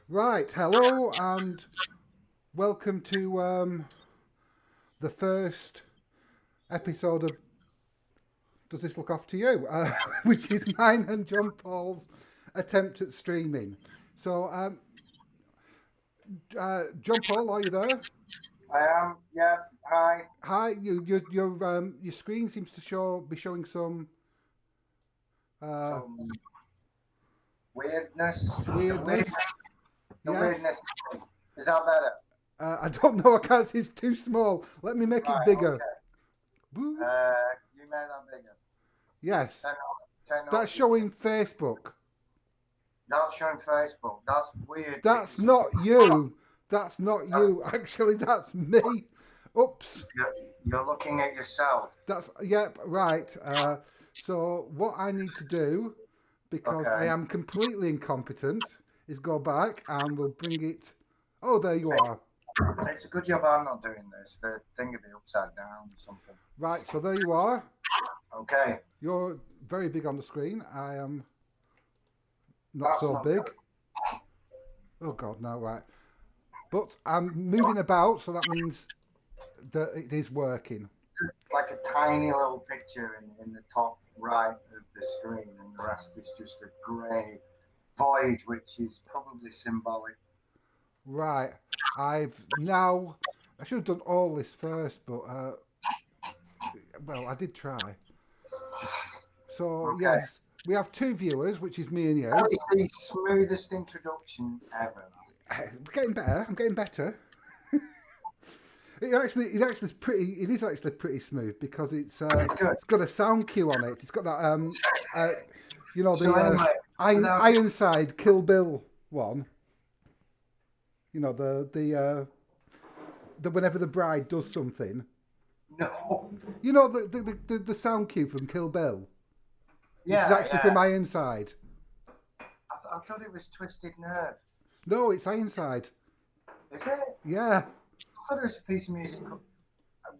Right, hello and welcome to the first episode of Does This Look Off to You? Which is mine and John Paul's attempt at streaming. So, John Paul, are you there? I am, yeah. Hi. Hi, your screen seems to be showing some uh, Some weirdness. The weird, weirdness. the Yes, weirdness. Is that better? I don't know. I can't see. It's too small. Let me make it Right. bigger. Okay. Woo. You made that bigger. Yes, that's Technology. showing Facebook. That's showing Facebook. That's weird That's because not you. That's not uh, you. Actually, that's me. Oops. you're looking at yourself. That's yep. Right. So what I need to do, because I Okay. am completely incompetent, is go back and we'll bring it. Oh, there you are. It's a good job I'm not doing this. The thing would be upside down or something. Right. So there you are. Okay. You're very big on the screen. I am not That's so not good. big. Oh God, no. Right. But I'm moving about, so that means that it is working. Like a tiny little picture in the top right of the screen, and the rest is just a grey void, which is probably symbolic. Right. I've now. I should have done all this first, but well, I did try. So Okay. yes, we have two viewers, which is me and That you. is the smoothest introduction ever. I'm getting better. I'm getting better. It actually is pretty. It is actually pretty smooth because It's good. it's got a sound cue on it. It's got that uh, So the anyway, without Ironside Kill Bill one. The whenever the bride does something. no, The sound cue from Kill Bill, which is yeah, actually from yeah. Ironside. I thought it was Twisted Nerve. No, it's Ironside. Is it? I Yeah. thought it was a piece of music.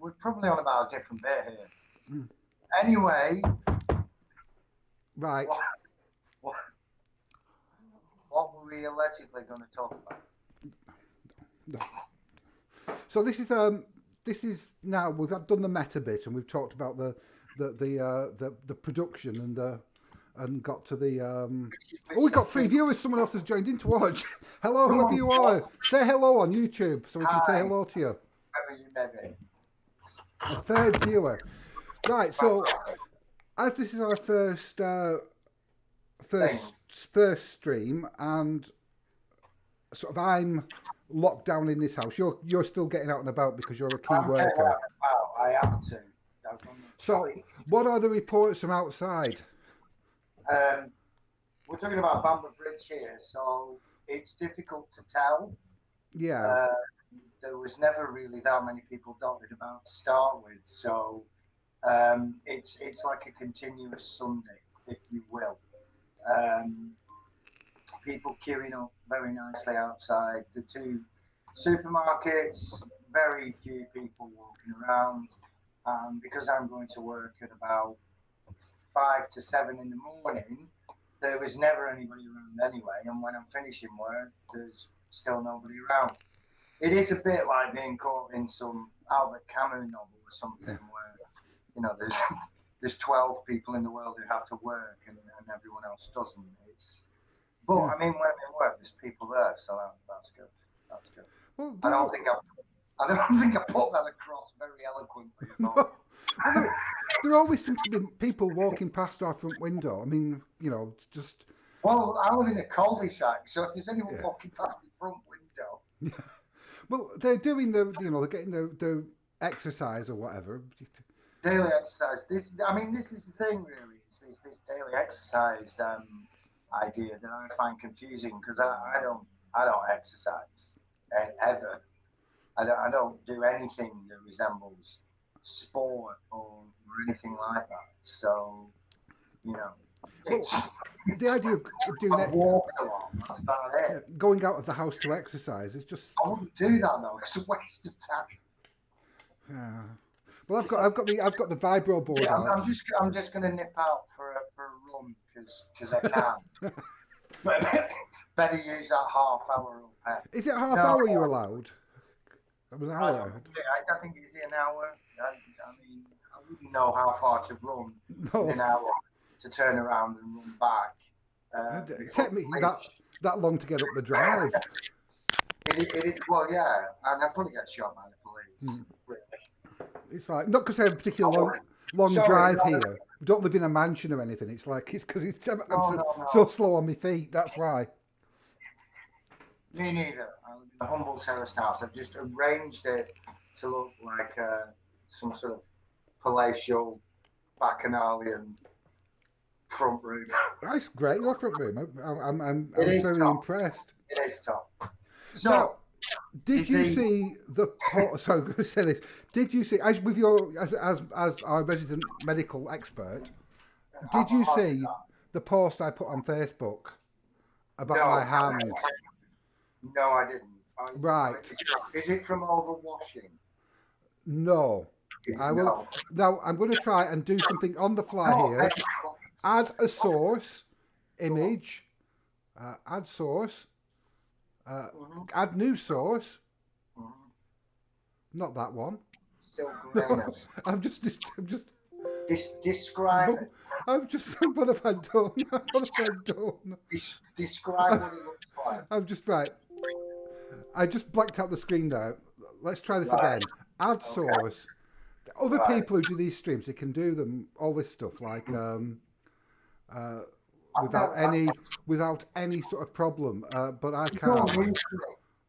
We're probably on about a different bit here. Mm. Anyway, Right. what what, what were we allegedly going to talk about? No. So this is now we've done the meta bit and we've talked about the production and got to the oh, we Which got is three viewers. Someone else has joined in to watch. Hello, come whoever on, you are. Say hello on YouTube so we can say hi, hello to you. whoever you may be. A third viewer. Right. So Fantastic as this is our thing. first stream and sort of I'm locked down in this house. You're still getting out and about because you're a key I'm getting worker. out and about. I have to. I've got no So choice. what are the reports from outside? Um, we're talking about Bamber Bridge here, so it's difficult to tell. Yeah. Uh, there was never really that many people dotted about to start with, so it's like a continuous Sunday, if you will. Um, People queuing up very nicely outside the two supermarkets. Very few people walking around. Because I'm going to work at about 5 to 7 in the morning, there was never anybody around anyway. And when I'm finishing work, there's still nobody around. It is a bit like being caught in some Albert Camus novel or something Yeah. where there's there's 12 people in the world who have to work and everyone else doesn't. But Yeah. I mean, when I'm in work, there's people there, so that's good. That's good. Well, I there don't are think I don't think I put that across very eloquently at all. no. Well, there always seems to be people walking past our front window. I mean, just Well, I live in a cul-de-sac, so if there's anyone yeah. walking past the front window, Well, they're doing they're getting their exercise or whatever. daily exercise. This is the thing, really. It's this daily exercise idea that I find confusing because I don't exercise ever. I don't do anything that resembles sport or anything like that. So you know, Well, it's the idea of doing I it, walk a lot. That's about yeah, it. going out of the house to exercise is just I wouldn't do that though. It's a waste of time. yeah. Well, Just like I've got the vibro board yeah, out. I'm just gonna nip out for a run because I can. But better use that half hour up there. Is it half No, hour you're allowed? It was an I hour. don't. I think it's an hour. I mean, I wouldn't know how far to run in No, an hour to turn around and run back. it took me that long to get up the drive. It is, well, yeah, and I'll probably get shot by the police. Really. It's like not because I have a particular long Sorry, drive here. We don't live in a mansion or anything. It's like it's because I'm no. so slow on my feet. That's why. Me neither. I live in a humble terraced house. I've just arranged it to look like some sort of palatial bacchanalian front room. That's great. Your front room. I It was is very top. impressed. It is top. So, Now, did you he- see the sorry, I'm going to say this. Did you see as with your as our resident medical expert? Did you see the post I put on Facebook about No. my hand? No, I didn't. Right. Is it from overwashing? No. Is it I will. no? Now I'm going to try and do something on the fly No, here. it's- Add a source image. Add source. Add new source. Mhm. Not that one. Still grayness. I'm just. Describe it. I'm just. What have I done? What have I done? Describe what it looks like. I'm just right. I just blacked out the screen now. Let's try this Right. again. Add Okay. source. Other Right. people who do these streams, they can do them all this stuff like without any sort of problem. But I can't.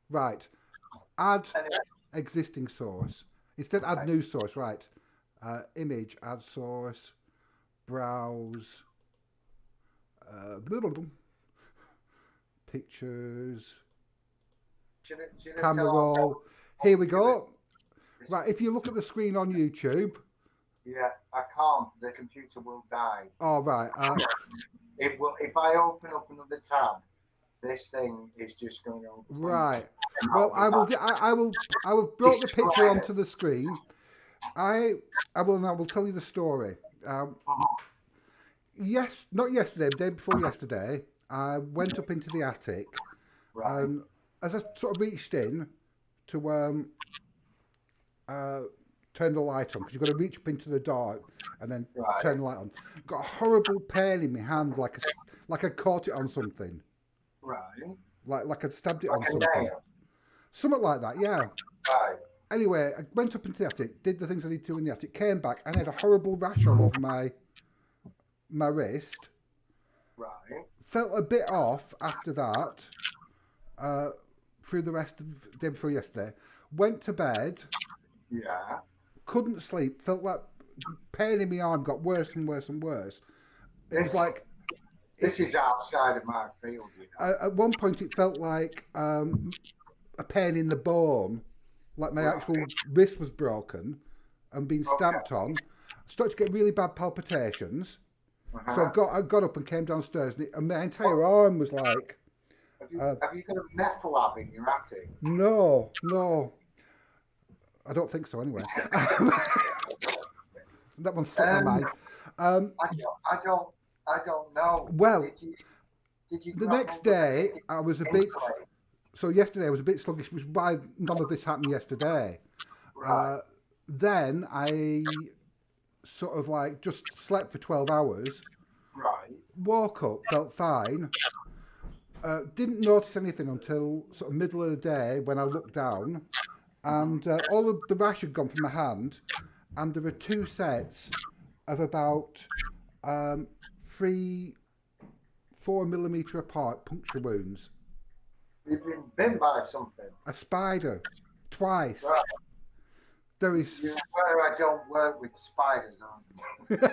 Right. Add Anyway, existing source. Instead, add Okay. new source. Right. Image. Add source. Browse. Pictures. should it Camera tell- roll. Here we go. Right, if you look at the screen on YouTube. Yeah, I can't. The computer will die. Oh, right. It will. If I open up another tab, this thing is just going to. Right. Well, I will brought the picture onto the screen. I will tell you the story. Not yesterday, the day before yesterday, I went up into the attic. Right. As I sort of reached in to turn the light on, because you've got to reach up into the dark and then Right. turn the light on. Got a horrible pain in my hand, like I caught it on something, Right. like I'd stabbed it on Like a something, nail. something like that. Yeah. Right. Anyway, I went up into the attic, did the things I need to do in the attic, came back, and I had a horrible rash all over my wrist. Right. Felt a bit off after that. Through the rest of the day before yesterday, went to bed. Yeah. Couldn't sleep. Felt like pain in my arm got worse and worse and worse. It was like This is outside of my field. You know? at one point it felt like a pain in the bone, like my actual wrist was broken and being stamped on. I started to get really bad palpitations. So I got up and came downstairs, and my entire arm was like. Have you got a meth lab in your attic? No. I don't think so. Anyway, that one slipped my mind. I don't know. Well, did you the next day I was a bit. So yesterday I was a bit sluggish, which is why none of this happened yesterday. Right. Then I sort of like just slept for 12 hours. Right. Woke up, felt fine. Didn't notice anything until sort of middle of the day when I looked down, and all of the rash had gone from my hand, and there were 2 sets of about 3-4 millimetre apart puncture wounds. You've been bitten by something. A spider, twice. Right. There is. You're aware I don't work with spiders, aren't you?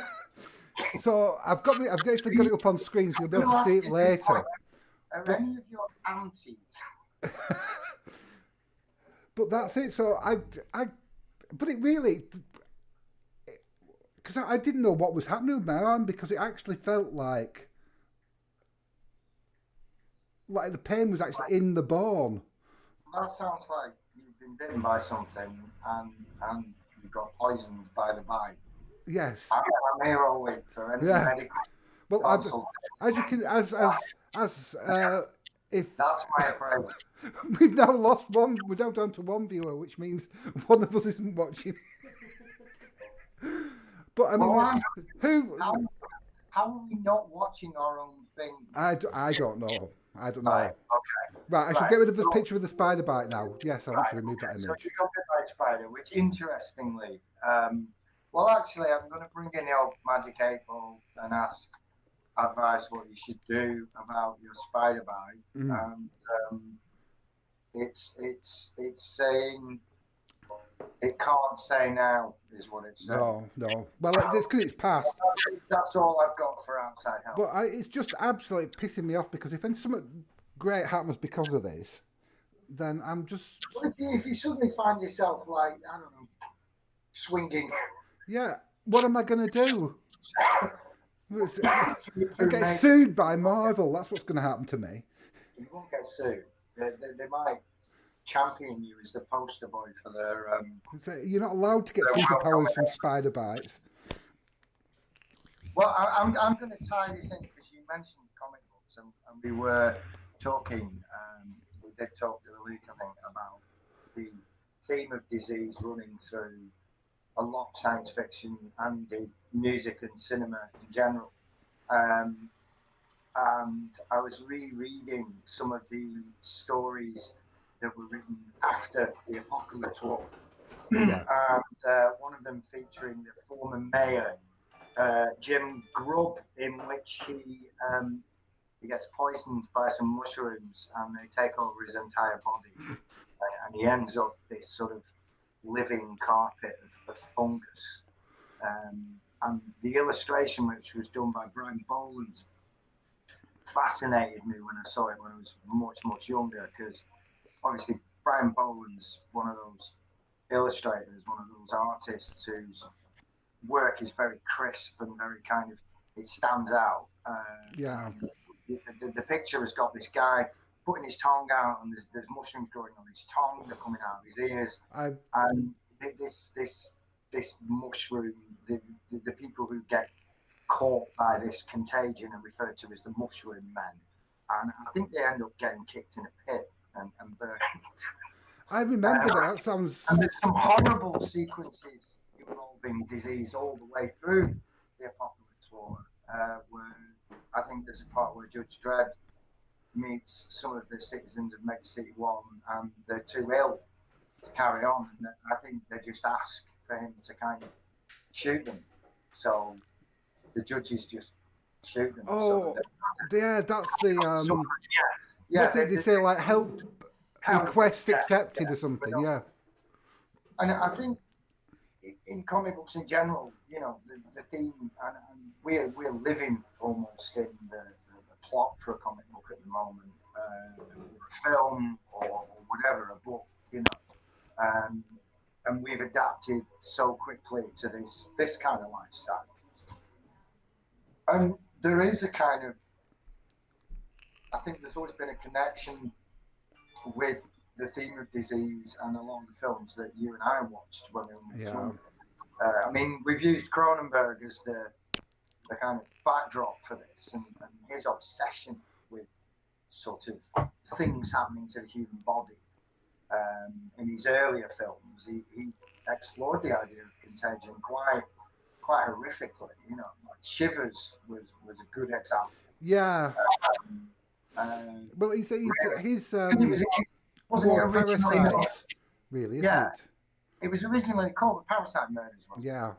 So I've basically got it up on screen, so you'll be able to see it later. Are any of your aunties? But that's it. So but it really, because I didn't know what was happening with my arm, because it actually felt like the pain was actually in the bone. That sounds like you've been bitten by something and you got poisoned by the bite. Yes. I'm here all week for any medical Well, consult. as you can, as If That's my approach. we've now lost one, we're now down to one viewer, which means one of us isn't watching. But I Well, mean, how, who? how are we not watching our own things? I don't know. I don't Right. know. Okay. Right, I should Right. get rid of this So, picture of the spider bite now. Yes, I want to right. remove that Okay. So you image. got the night spider, which interestingly, well, actually, I'm going to bring in the old magic 8 ball and ask advice what you should do about your spider bite. Mm. And it's saying it can't say now is what it's saying. No, no. Well, it's because it's past. That's all I've got for outside help. But it's just absolutely pissing me off because if something great happens because of this, then I'm just Well, if you suddenly find yourself like I don't know swinging yeah. What am I going to do? I through get nature, sued by Marvel. That's what's going to happen to me. you won't get sued. They might champion you as the poster boy for You're not allowed to get their superpowers from welcome. spider bites. Well, I'm going to tie this in because you mentioned comic books, and we were talking. We did talk the other week, I think, about the theme of disease running through a lot of science fiction and the music and cinema in general. Um, and I was rereading some of the stories that were written after the apocalypse war, Yeah, and one of them featuring the former mayor Jim Grubb, in which he gets poisoned by some mushrooms and they take over his entire body, and he ends up this sort of living carpet of fungus. And the illustration, which was done by Brian Boland, fascinated me when I saw it when I was much younger because obviously Brian Boland's one of those illustrators, one of those artists whose work is very crisp and very kind of it stands out. yeah. And the picture has got this guy putting his tongue out, and there's mushrooms growing on his tongue. They're coming out of his ears, I and this mushroom, the people who get caught by this contagion are referred to as the mushroom men, and I think they end up getting kicked in a pit and burned. I remember that. That sounds. And there's some horrible sequences involving disease all the way through the Apocalypse War, where I think there's a part where Judge Dredd meets some of the citizens of Mega City 1 and they're too ill to carry on. And I think they just ask for him to kind of shoot them. So the judges just shoot them. So Oh, yeah. That's the so, What's yeah, it? They say like help help, request yeah, accepted yeah. or But something. no, Yeah. and I think in comic books in general, the theme, and we're living almost in the plot for a comic book at the moment, or a film, or whatever, a book, um, and we've adapted so quickly to this kind of lifestyle, and there is a kind of, I think there's always been a connection with the theme of disease and a lot of the films that you and I watched when we were much Yeah. younger. I mean, we've used Cronenberg as the kind of backdrop for this, and his obsession with sort of things happening to the human body. In his earlier films, he explored the idea of contagion quite horrifically. Like Shivers was a good example. Yeah. Um, Well, he's because wasn't it more originally known? parasites, really, isn't Yeah, it? it was originally called the Parasite Murders, wasn't it? Yeah.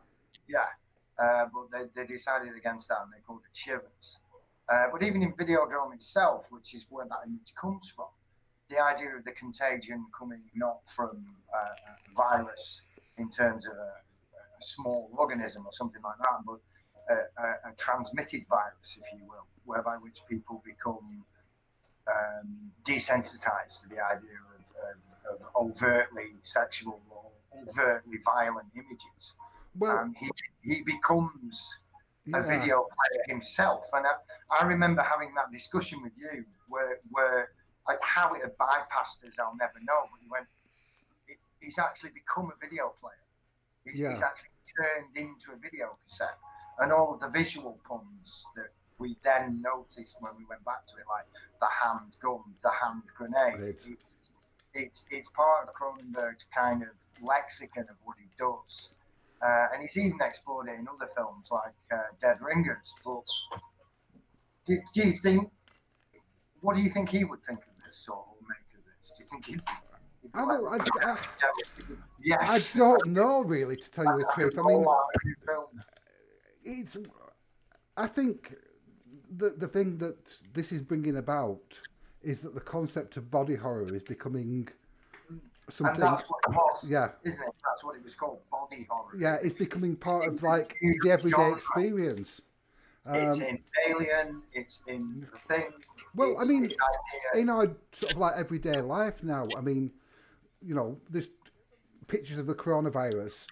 Yeah, but they decided against that and they called it Shivers. But even in Videodrome itself, which is where that image comes from, the idea of the contagion coming not from a virus in terms of a small organism or something like that, but a transmitted virus, if you will, whereby which people become desensitized to the idea of overtly sexual or overtly violent images. Well, He becomes a yeah. video player himself. And I remember having that discussion with you where like how it had bypassed us, I'll never know. But he went, he's actually become a video player. He's Yeah. actually turned into a video cassette. And all of the visual puns that we then noticed when we went back to it, like the hand gun, the hand grenade. Right. It's part of Cronenberg's kind of lexicon of what he does, and he's even explored it in other films like Dead Ringers. But do you think? What do you think he would think of this or make of this? Do you think he'd be I, like, well, look, I yes, don't know really, to tell you the I could truth. I roll mean, out a new film now. it's. I think the thing that this is bringing about is that the concept of body horror is becoming And something. that's what it was, Yeah, isn't it? That's what it was called, body horror. yeah, it's becoming part of like Huge the everyday genre. experience. It's Um, in Alien. It's in The Thing. well, I It's mean, this idea. in our sort of like everyday life now, I mean, there's pictures of the coronavirus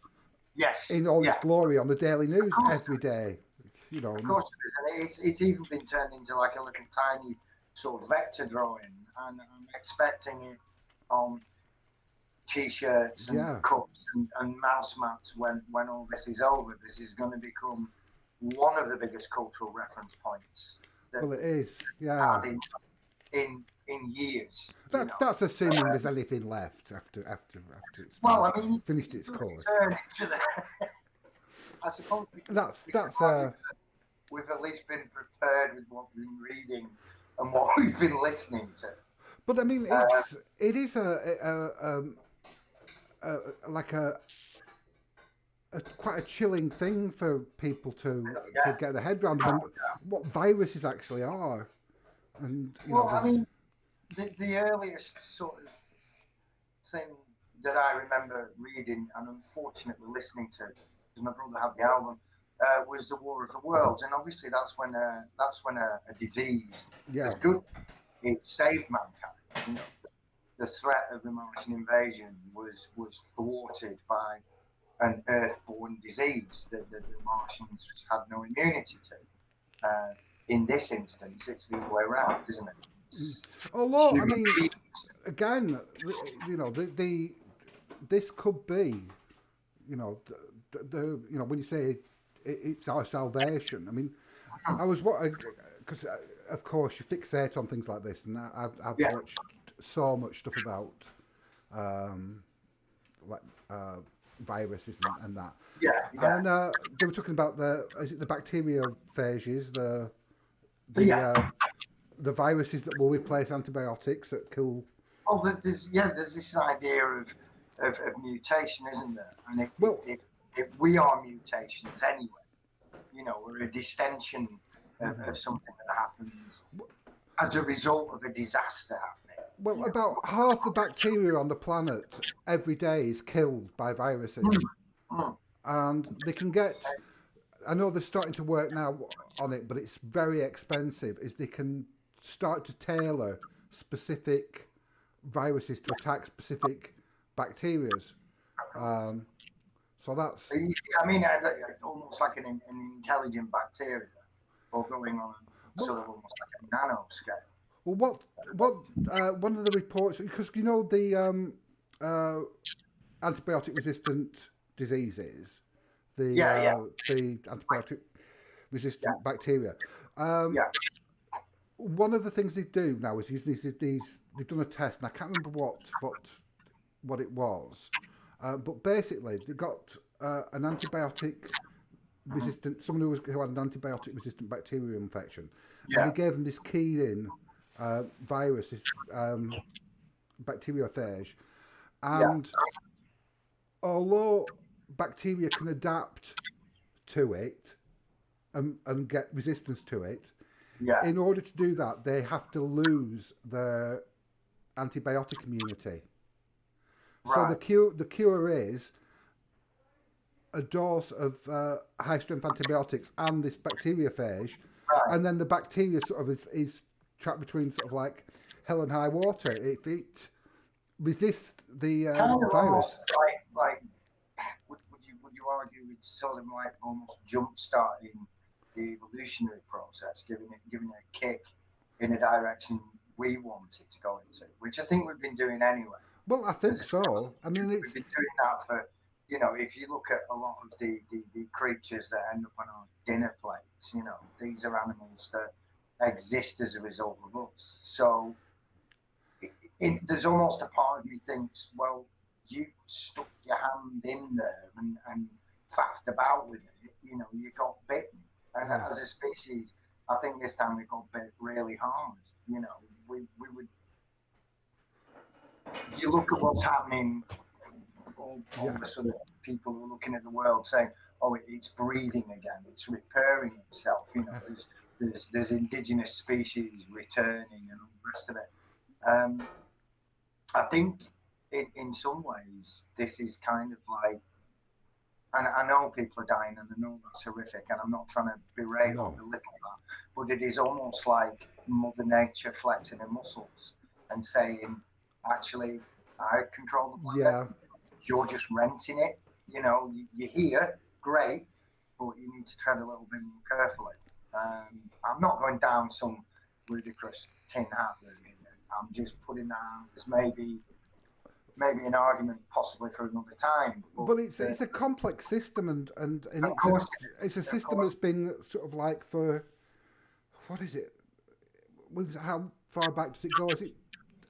Yes, in all its yeah, glory on the Daily of News course every there is. day. You know, Of course there is. And it's even been turned into like a little tiny sort of vector drawing, and I'm expecting it on T-shirts and yeah. cups and mouse mats when all this is over. This is going to become one of the biggest cultural reference points Well, that it we've is. Yeah. had in years. You That know. that's assuming there's anything left after it's Well, been I mean, finished it its does course. turn into the. I suppose we can That's argue that we've at least been prepared with what we've been reading and what we've been listening to. But I mean, Uh, it is a like a quite a chilling thing for people to yeah. get their head around when what viruses actually are, and Well, I there's mean, the earliest sort of thing that I remember reading and unfortunately listening to, because my brother had the album, was the War of the Worlds, and obviously that's when a disease yeah. was good. It saved mankind. You know, the threat of the Martian invasion was thwarted by an Earth-borne disease that the Martians had no immunity to. In this instance, it's the other way around, isn't it? It's Although I human mean, beings. again, the this could be when you say it's our salvation. I mean, I was what because of course you fixate on things like this, and I've Yeah, watched so much stuff about um, like viruses and that, yeah, yeah, and they were talking about the bacteriophages, the yeah. uh, the viruses that will replace antibiotics that kill. Oh, there's this idea of mutation, isn't there? And Well, if we are mutations anyway, we're a distension of something that happens as a result of a disaster happening. well, You about half the bacteria on the planet every day is killed by viruses, know, and they can get. I know they're starting to work now on it, but it's very expensive. Is they can start to tailor specific viruses to attack specific bacterias. Um, so that's I mean, almost like an intelligent bacteria, or going on well, sort of almost like a nano scale. well what one of the reports, because the uh, antibiotic resistant diseases, Yeah, yeah, the antibiotic yeah, resistant bacteria. Um, yeah. One of the things they do now is use these. They've done a test, and I can't remember what it was, but basically they got an antibiotic Mhm. resistant someone who had an antibiotic resistant bacterial infection, and they Yeah, gave them this keyed in virus, this bacteriophage, yeah, and although bacteria can adapt to it and get resistance to it, yeah. in order to do that, they have to lose their antibiotic immunity. So Right, the cure is a dose of high strength antibiotics and this bacteriophage, right. and then the bacteria sort of is trapped between sort of like hell and high water. If it resists the Kind of virus, almost like would you argue it's sort of like almost jump starting the evolutionary process, giving it a kick in a direction we want it to go into, which I think we've been doing anyway well, I as think a so. I species. mean, We've it's been doing that for if you look at a lot of the creatures that end up on our dinner plates, these are animals that exist as a result of us. So there's almost a part of me thinks, well, you stuck your hand in there and faffed about with it. You got bitten, and Yeah. as a species, I think this time we got bit really hard. We would. You look at what's happening. All Yeah. of a sudden, people are looking at the world saying, "Oh, it's breathing again. It's repairing itself." There's indigenous species returning and all the rest of it. Um, I think in some ways this is kind of like, and I know people are dying, and I know that's horrific, and I'm not trying to berate or No. belittle that, but it is almost like Mother Nature flexing her muscles and saying, actually, I control the planet. Yeah. You're just renting it. You're here, great, but you need to tread a little bit more carefully. I'm not going down some ludicrous tin hat route here. I'm just putting that out as maybe an argument possibly for another time. But Well, it's a complex system, and of course, it's a of system course, that's been sort of like for what is it? How far back does it go? Is it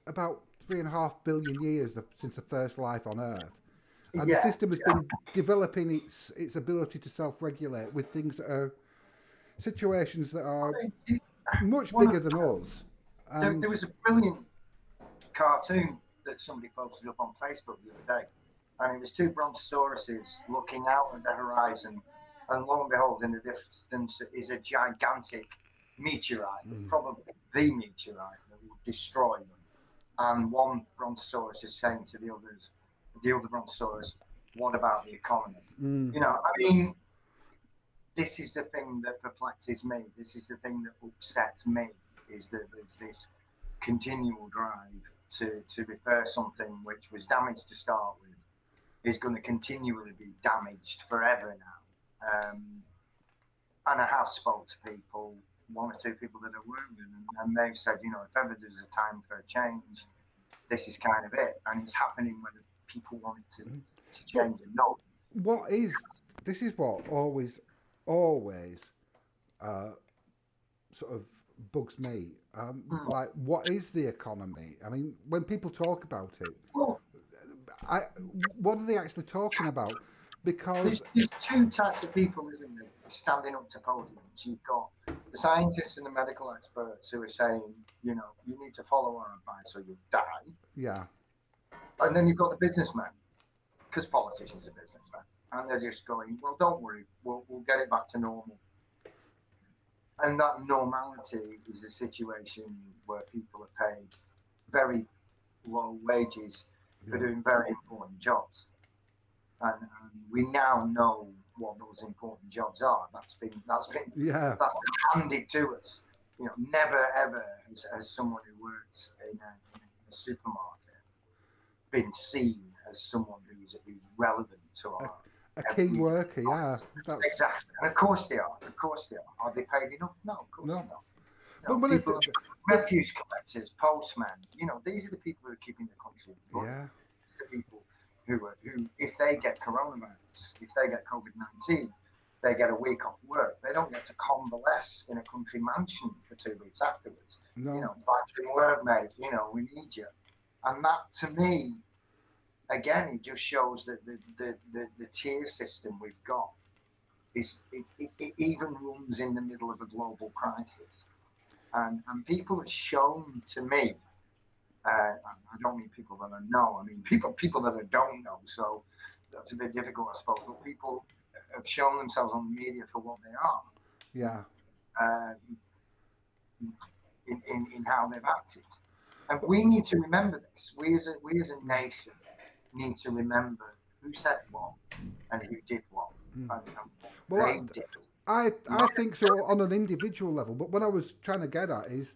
about 3.5 billion years since the first life on Earth? And the yeah, system has been developing its ability to self-regulate with things that are situations that are yeah. much One of bigger than us. there And was a brilliant cartoon that somebody posted up on Facebook the other day, and it was two brontosauruses looking out at the horizon, and lo and behold, in the distance is a gigantic meteorite, probably the meteorite that will destroy them. And one brontosaurus is saying to the other brontosaurus, "What about the economy?" I mean, this is the thing that perplexes me. This is the thing that upsets me. Is that there's this continual drive to repair something which was damaged to start with is going to continually be damaged forever now. And I have spoke to people, one or two people that I work with, and they've said, if ever there's a time for a change, this is kind of it, and it's happening whether people want it to but change or not. what is this is what always uh, sort of bugs me. Mm. Like, what is the economy? I mean, when people talk about it, Well, I what are they actually talking about? there's, Because there's two types of people, isn't there, standing up to podiums. You've got the scientists and the medical experts who are saying, you need to follow our advice or you'll die. yeah, And then you've got the businessmen, because politicians are businessmen, and they're just going, well, don't worry, we'll get it back to normal. And that normality is a situation where people are paid very low wages for yeah, doing very important jobs. And we now know what those important jobs are. yeah, That's been handed to us. Never ever has someone who works in a supermarket been seen as someone who's relevant to a, our a key everyday worker. Yeah, lives. that's Exactly, and of course they are. Of course they are. Are they paid enough? No, of course no. they're not. But when it, People, but refuse collectors, postmen. These are the people who are keeping the country running. yeah, It's the people who, if they get coronavirus, if they get COVID-19, they get a week off work. They don't get to convalesce in a country mansion for 2 weeks afterwards. no, Back in work, mate. We need you. And that, to me, again, it just shows that the tier system we've got it even runs in the middle of a global crisis. And people have shown to me, I don't mean people that I know, I mean people that I don't know. So that's a bit difficult, I suppose. But people have shown themselves on the media for what they are, yeah. uh, in how they've acted. And But we need to remember this. We as a nation need to remember who said what and who did what and what well, they did. I think so on an individual level. But what I was trying to get at is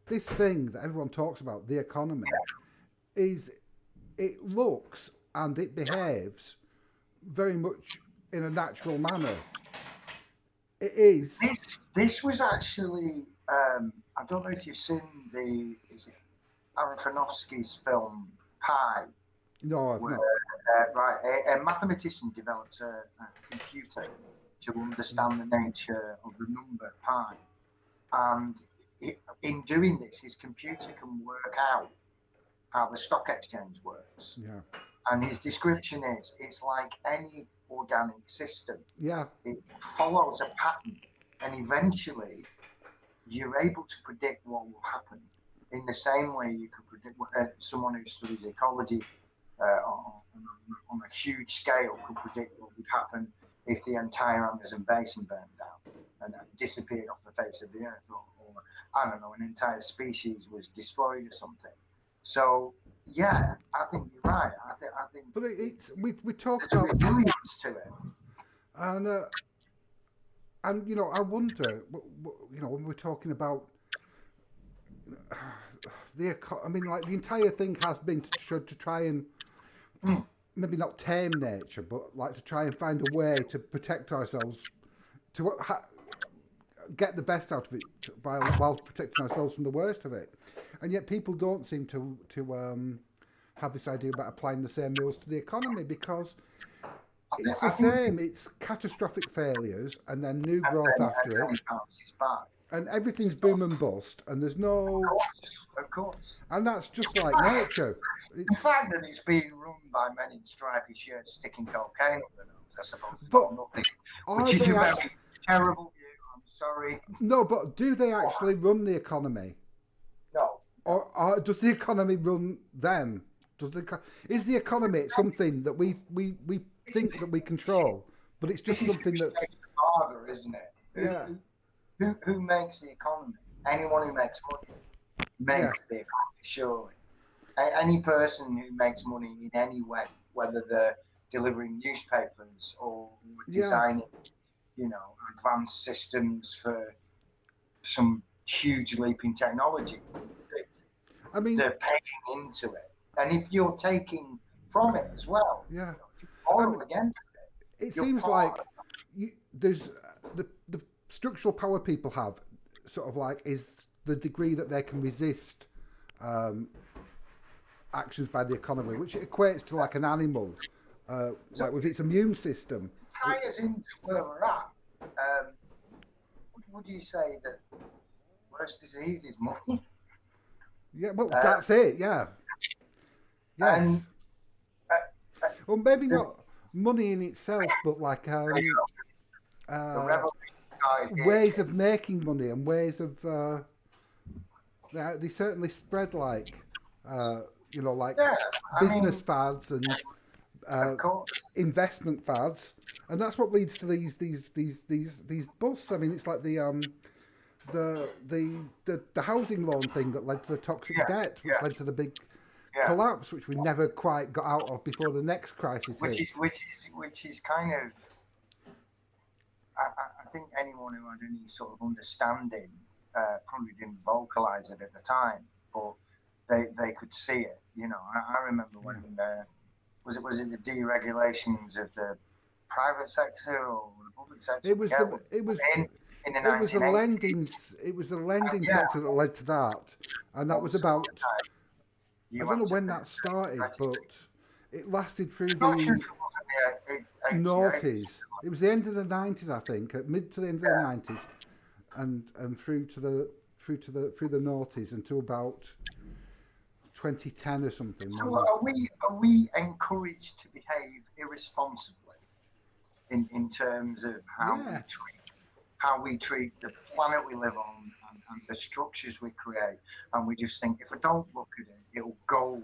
this thing that everyone talks about, the economy, is it looks and it behaves very much in a natural manner. It is. This was actually I don't know if you've seen the is it Aronofsky's film Pi, No, I've where not. Right. A mathematician develops a computer to understand the nature of the number pi, and in doing this, his computer can work out how the stock exchange works. Yeah. And his description is it's like any organic system. Yeah. It follows a pattern, and eventually you're able to predict what will happen in the same way you could predict someone who studies ecology on a huge scale could predict what would happen if the entire Amazon basin burned down and disappeared off the face of the earth, or I don't know, an entire species was destroyed or something. So yeah, I think you're right. I think But it's we talk there's a about, resilience to it. and I wonder, when we're talking about I mean, like the entire thing has been to try and Mm. maybe not tame nature, but like to try and find a way to protect ourselves, to get the best out of it while protecting ourselves from the worst of it. And yet people don't seem to have this idea about applying the same rules to the economy, because it's the I think same. It's catastrophic failures and then new growth and after then it, bounces back. and everything's boom and bust, and there's Of no, course, of course. and that's just like nature. The It's fact that it's being run by men in stripy shirts sticking cocaine up their nose, I suppose, is but not nothing, are which is a they very actually terrible view. I'm sorry. no? But do they actually run the economy, No, no. or does the economy run them? Is the economy something that we think that we control, but it's This just is who something that, shapes the barter, isn't it? yeah, Who makes the economy? Anyone who makes money yeah, makes the economy, surely. Any person who makes money in any way, whether they're delivering newspapers or yeah. designing, advanced systems for some huge leap in technology, I mean, they're paying into it. And if you're taking from it as well, yeah. if you I borrow mean, against it you're seems part like there's the structural power people have, sort of like, is the degree that they can resist um, actions by the economy, which equates to like an animal, so like with its immune system. tie us into where we're at. Would you say that worst disease is money? Yeah, well, Uh, that's it. Yeah, and yes. uh, uh, Well, maybe the, not money in itself, but like the uh, revolution started here, ways kid. of making money and ways of they certainly spread like uh, like Yeah, I business mean, fads and uh, of course. investment fads, and that's what leads to these busts. I mean, it's like the housing loan thing that led to the toxic Yeah, debt, which yeah, led to the big yeah. collapse, which we never quite got out of before the next crisis Which is hit. kind of I think anyone who had any sort of understanding probably didn't vocalize it at the time, but they could see it. I remember Yeah. when was it the deregulations of the private sector or the public sector? It I was forget. the it was In the it was the lending 1980s. it was the lending Yeah, sector that led to that, and that was most of the about, time I you don't had know to when pay that started, registry. but it lasted through Not sure the if it was in the 1880s. noughties. It was the end of the nineties, I think, at mid to the end of the Yeah. nineties, and through the noughties until about 2010 or something. So When are we encouraged to behave irresponsibly in terms of yes, how we treat the planet we live on and the structures we create, and we just think if I don't look at it, it'll go away.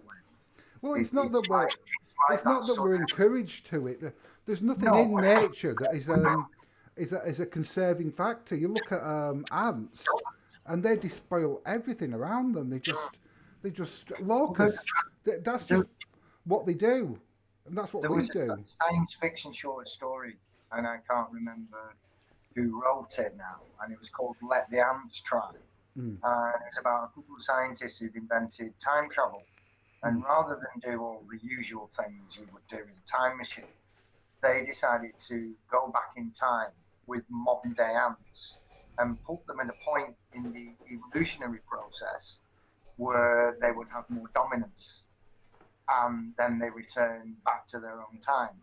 well, It, it's not it's that like we're it's like it's that not that sort we're of encouraged to it. There's nothing no. in nature that is a conserving factor. You look at ants, and they despoil everything around them. They just Well, the, locusts. That's just the, what they do, and that's what there we was a do. science fiction short story, and I can't remember who wrote it now, and it was called "Let the Ants Try." Mm, And it's about a couple of scientists who've invented time travel. mm, And rather than do all the usual things you would do in a time machine, they decided to go back in time with modern day ants and put them at a point in the evolutionary process where they would have more dominance. and then they return back to their own time.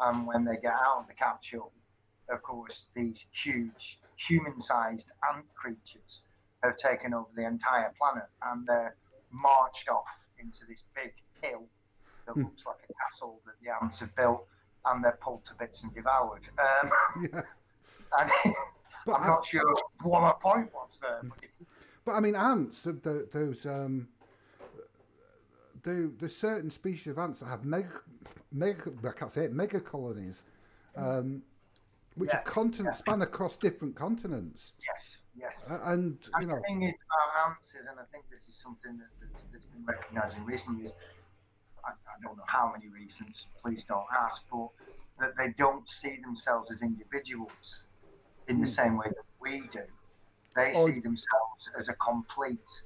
And when they get out of the capsule, of course, these huge human-sized ant creatures have taken over the entire planet, and they're marched off into this big hill that Hmm. looks like a castle that the ants have built, and they're pulled to bits and devoured. Yeah. And But I'm not sure what my point was there, but I mean, ants. Those there's certain species of ants that have mega I can't say it, mega colonies, um, which are yeah, continent yeah, span across different continents. yes, yes. And And the thing is about ants is, and I think this is something that's been recognised in recent years. I don't know how many reasons, please don't ask, but that they don't see themselves as individuals in the same way that we do. They or see themselves as a complete,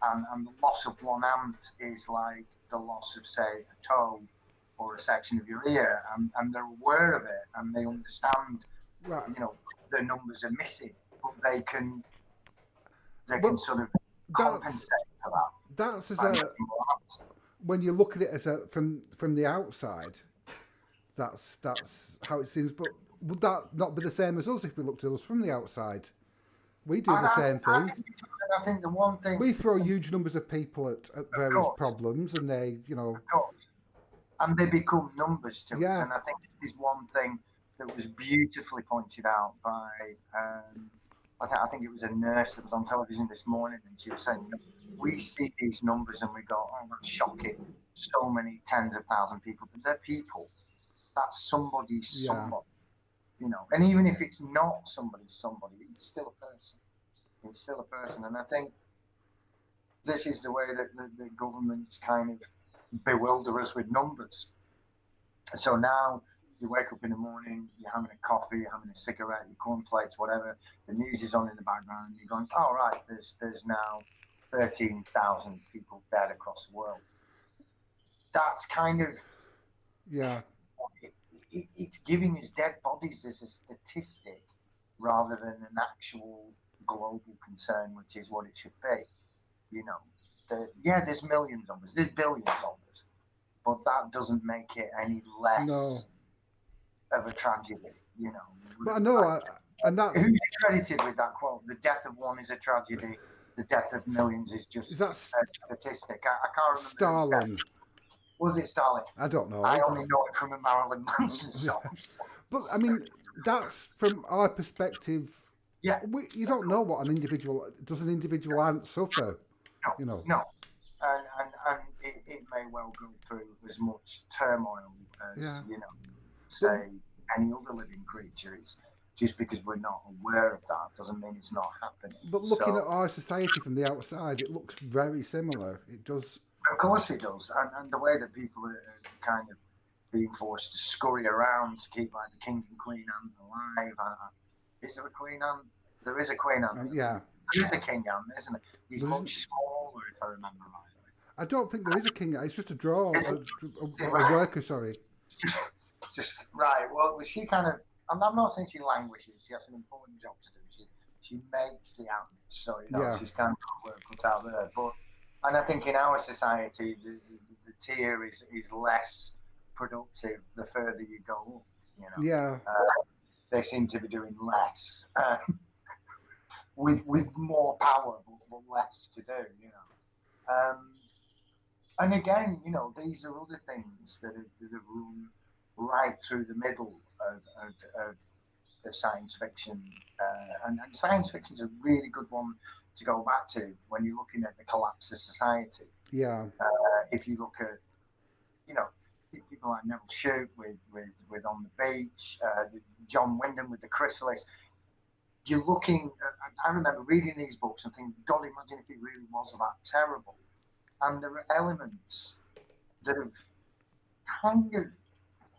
and the loss of one ant is like the loss of, say, a toe or a section of your ear, and they're aware of it and they understand, right, you know, the numbers are missing, but they can well, sort of that's compensate for that that's as by a making more ants. when you look at it as a from the outside. That's how it seems. But would that not be the same as us if we looked at us from the outside? We do And the I, same I thing. think I think the one thing, We throw huge numbers of people at of various course, problems, and they, you know, of course, and they become numbers to us. yeah, And I think this is one thing that was beautifully pointed out by, I think it was a nurse that was on television this morning, and she was saying, we see these numbers and we go, oh, that's shocking. So many tens of thousand people, but they're people. That's somebody's yeah. somebody, And even if it's not somebody's somebody, it's still a person. It's still a person, and I think this is the way that the governments kind of bewilder us with numbers. So now you wake up in the morning, you're having a coffee, you're having a cigarette, your cornflakes, whatever. The news is on in the background. You're going, oh right, there's now 13,000 people dead across the world. That's kind of Yeah, it's giving us dead bodies as a statistic rather than an actual global concern, which is what it should be. You know, yeah, there's millions of us, there's billions of us, but that doesn't make it any no, less of a tragedy. You know, but I know, and that's who's credited with that quote? The death of one is a tragedy. The death of millions is is just that a statistic. I can't remember who said. Stalin? Was it Starling? I don't know. I It's only know it from a Marilyn Manson song. but I mean, that's from our perspective. Yeah, You of don't know course. what an individual does. An individual ant suffer, No, you know. no. And it may well go through as much turmoil as, Yeah, but say, any other living creature. It's just because we're not aware of that doesn't mean it's not happening. looking at So, our society from the outside, it looks very similar. It does. of course it does. And the way that people are kind of being forced to scurry around to keep like the king and queen ant alive. Is there a queen ant? There is a queen ant. Yeah, There is a king ant, isn't it? He's there isn't. much smaller, if I remember rightly. I don't think there is a king. It's just a draw, Is it? a worker. Sorry. Just, just right. Well, she kind of. I'm not saying she languishes. She has an important job to do. She makes the ants, so Yeah, she's kind of got work cut out there. But and I think in our society, the tier is less productive the further you go up. yeah. They seem to be doing less with more power, but less to do. And again, these are other things that have run right through the middle of science fiction. And science fiction is a really good one to go back to when you're looking at the collapse of society. Yeah, If you look at, you know, people like Neville Shute with On the Beach, John Wyndham with The Chrysalis, you're looking. I remember reading these books and thinking, God, imagine if it really was that terrible. And there are elements that have kind of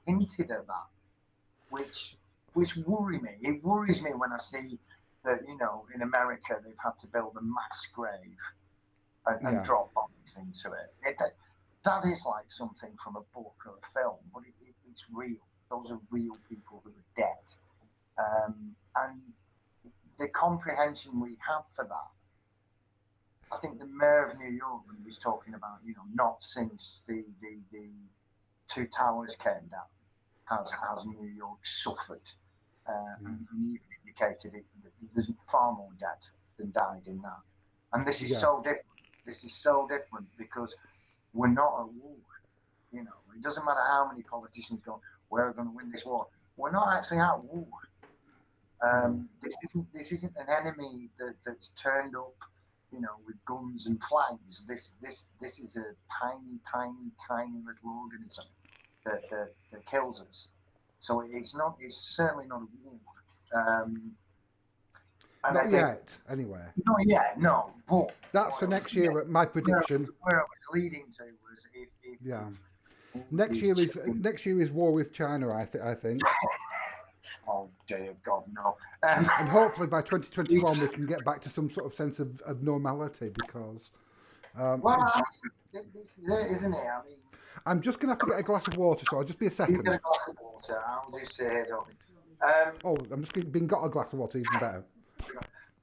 hinted at that, which worry me. It worries me when I see that in America they've had to build a mass grave and yeah. drop bodies into it. That is like something from a book or a film, but it's real. Those are real people who are dead, and the comprehension we have for that, I think the mayor of New York was talking about, not since the two towers came down has New York suffered, and he even indicated that there's far more dead than died in that. And this is Yeah. so different. This is so different because we're not at war. It doesn't matter how many politicians go, "We're going to win this war." We're not actually at war. No. This isn't an enemy that's turned up, with guns and flags. This is a tiny, tiny, tiny little organism that kills us. So it's not. It's certainly not a war. Um, and I Not think yet, anyway. not yet, no. But That's for next year. My prediction. where I was leading to was if Yeah. all of these chicken. Next year is war with China. I think. Oh dear God, no. And hopefully by 2021 we can get back to some sort of sense of normality because Well, this is it, isn't it? I mean, I'm just going to have to get a glass of water, so I'll just be a you get second. a glass of water. I'll just sit here talking. Oh, I'm just being got a glass of water, even better.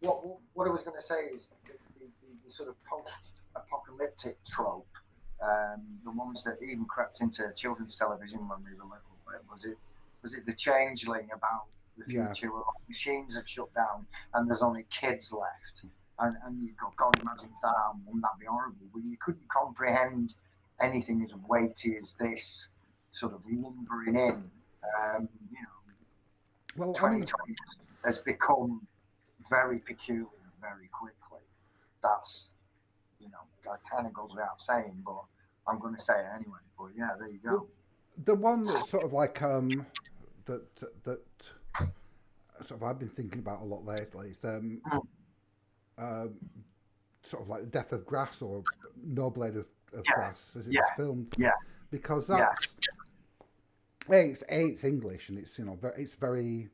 What I was going to say is the sort of post-apocalyptic trope, the ones that even crept into children's television when we were little. Was it the changeling about the Yeah. future where machines have shut down and there's only kids left? And you've got, God, imagine if that happened, wouldn't that be horrible? But you couldn't comprehend anything as weighty as this sort of lumbering in. Well, I mean, 2020 has become very peculiar very quickly. That's, that kind of goes without saying, but I'm going to say it anyway. But yeah, there you go. well, the one that's sort of like that sort of I've been thinking about a lot lately is um, sort of like the death of grass or no blade of Yeah, grass as it yeah, was filmed yeah, because yeah, that's it's English and it's it's very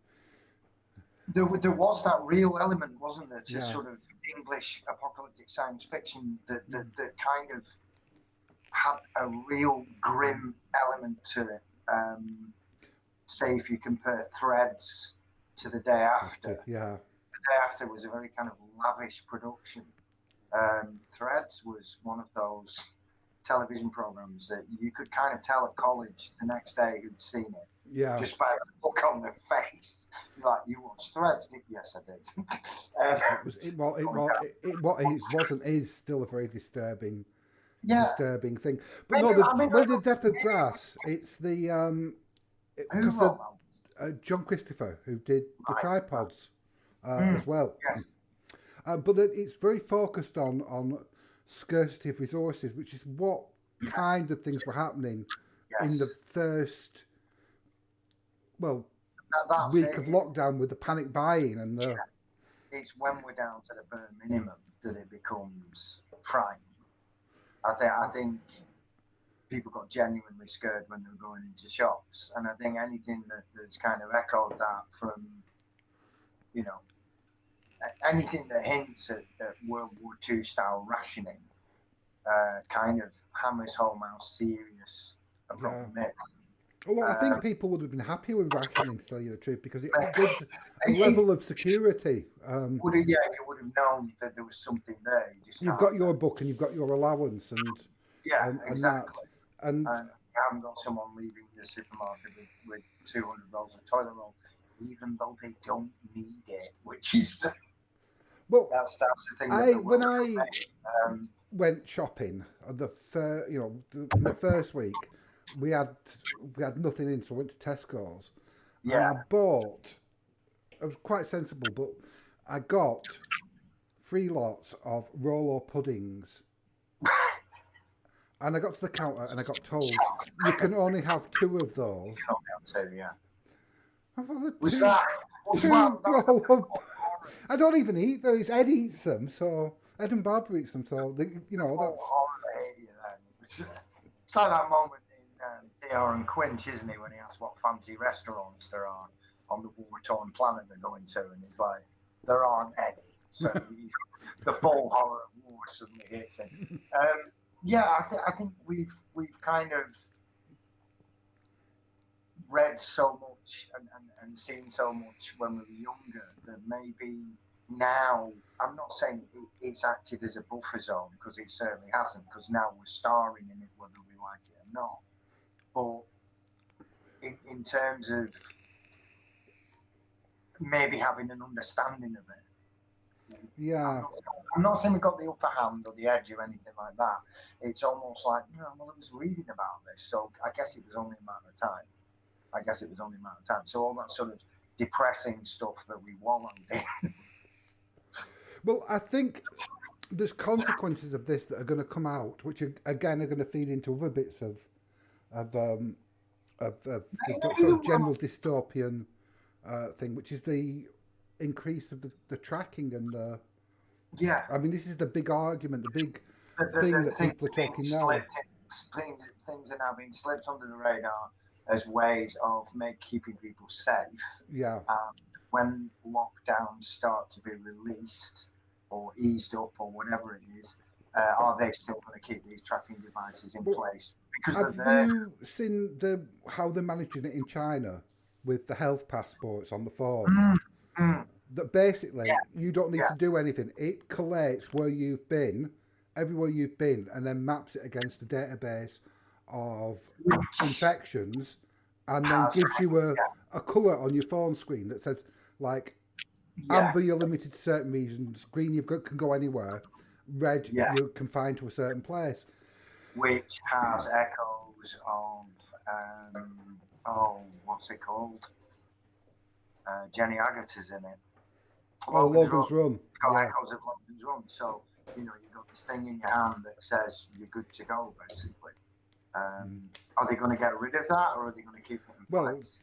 there was that real element, wasn't there, to yeah sort of English apocalyptic science fiction that kind of had a real grim element to it. Say if you compare Threads to the day after, after yeah the day after was a very kind of lavish production. Threads was one of those television programs that you could kind of tell at college the next day who'd seen it yeah just by the look on their face. Like, you watched Threads? Yes, I did. it was it wasn't is still a very Yeah, disturbing thing. But maybe. no, I mean, the death of grass. It's the who because wrote the that? John Christopher who did the Right, right. tripods Mm, as well. yes, But it's very focused on scarcity of resources, which is what yeah, kind of things were happening in the yes. first well That's week it. of lockdown with the panic buying and the It's when we're down to the bare minimum that it becomes frightening. I think people got genuinely scared when they were going into shops, and I think anything that's kind of echoed that from, you know anything that hints at World War II style rationing, kind of hammers home how serious a yeah. problem is. Well, I think Um, people would have been happy with rationing, to tell you the truth, because it but gives a it level of security. you would have known that there was something there. You just You've can't. got your book and you've got your allowance Yeah, and that, exactly. and And you haven't got someone leaving the supermarket with 200 rolls of toilet roll, even though they don't need it, which is well, that's the thing that I the when world. I Um, went shopping on in the first week, we had we had nothing in, so I went to Tesco's and yeah, I bought. I was quite sensible, but I got 3 lots of Rolo puddings. And I got to the counter and I got told you can only have 2 of those. too. Yeah. I thought the Was that? Was two well, that was a bit roll up. horrid. I don't even eat those. Ed eats them, so Ed and Barbara eats them. So Oh, that's horrid! I hate you then. It's like that moment in DR and Quinch, isn't he, when he asks what fancy restaurants there are on the war-torn planet they're going to, and he's like, "There aren't any." So the full horror of war suddenly hits him. Yeah, I think we've kind of read so much and seen so much when we were younger that maybe now, I'm not saying it's acted as a buffer zone because it certainly hasn't, because now we're starring in it whether we like it or not. But in terms of maybe having an understanding of it, I'm Yeah. not, I'm not saying we got the upper hand or the edge or anything like that. It's almost like, well, I was reading about this, so I guess it was only a matter of time. I guess it was only a matter of time. So all that sort of depressing stuff that we wallowed in. Well, I think there's consequences of this that are going to come out, which are, again are going to feed into other bits of the sort of general dystopian thing, which is the increase of the tracking and the. Yeah, I mean, this is the big argument, the big thing the that things people are are being talking now. slipped in, things are now being slipped under the radar as ways of keeping people safe. Yeah. And when lockdowns start to be released or eased up or whatever it is, are they still going to keep these tracking devices in But place? Because they're have there. you seen the how they're managing it in China with the health passports on the phone? Mm, mm, That basically yeah, you don't need yeah. to do anything. It collates where you've been, everywhere you've been, and then maps it against a database of Which infections, and then has, gives you a colour on your phone screen that says like yeah, amber you're limited to certain regions, green can go anywhere, red yeah, you're confined to a certain place. which has echoes of, what's it called? Jenny Agutter's in it. Oh, Logan's Run. Logan's Run, It's got yeah. echoes of Logan's Run. So, you've got this thing in your hand that says you're good to go, basically. Are they going to get rid of that or are they going to keep it in Well, place?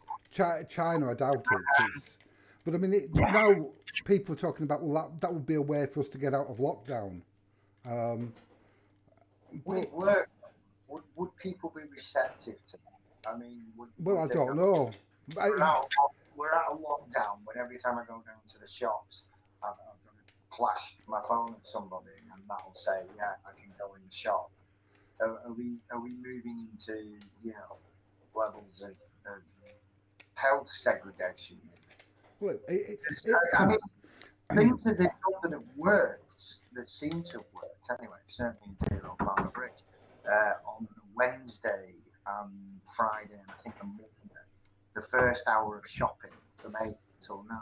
China, I doubt it. It's, but I mean, Yeah. now people are talking about well, that would be a way for us to get out of lockdown. Um, Would it but work? Would people be receptive to that? I mean, well, would I they go, don't know. we're I, out, we're out of lockdown, but every time I go down to the shops, I'm going to flash my phone at somebody and that'll say, yeah, I can go in the shop. Are we moving into, levels of health segregation, maybe? well, 'Cause, it I mean, things that they've done that have worked, that seem to have worked anyway, certainly in Deer or Farmer Bridge, on the Wednesday and Friday, and I think the Monday, the first hour of shopping from 8 till 9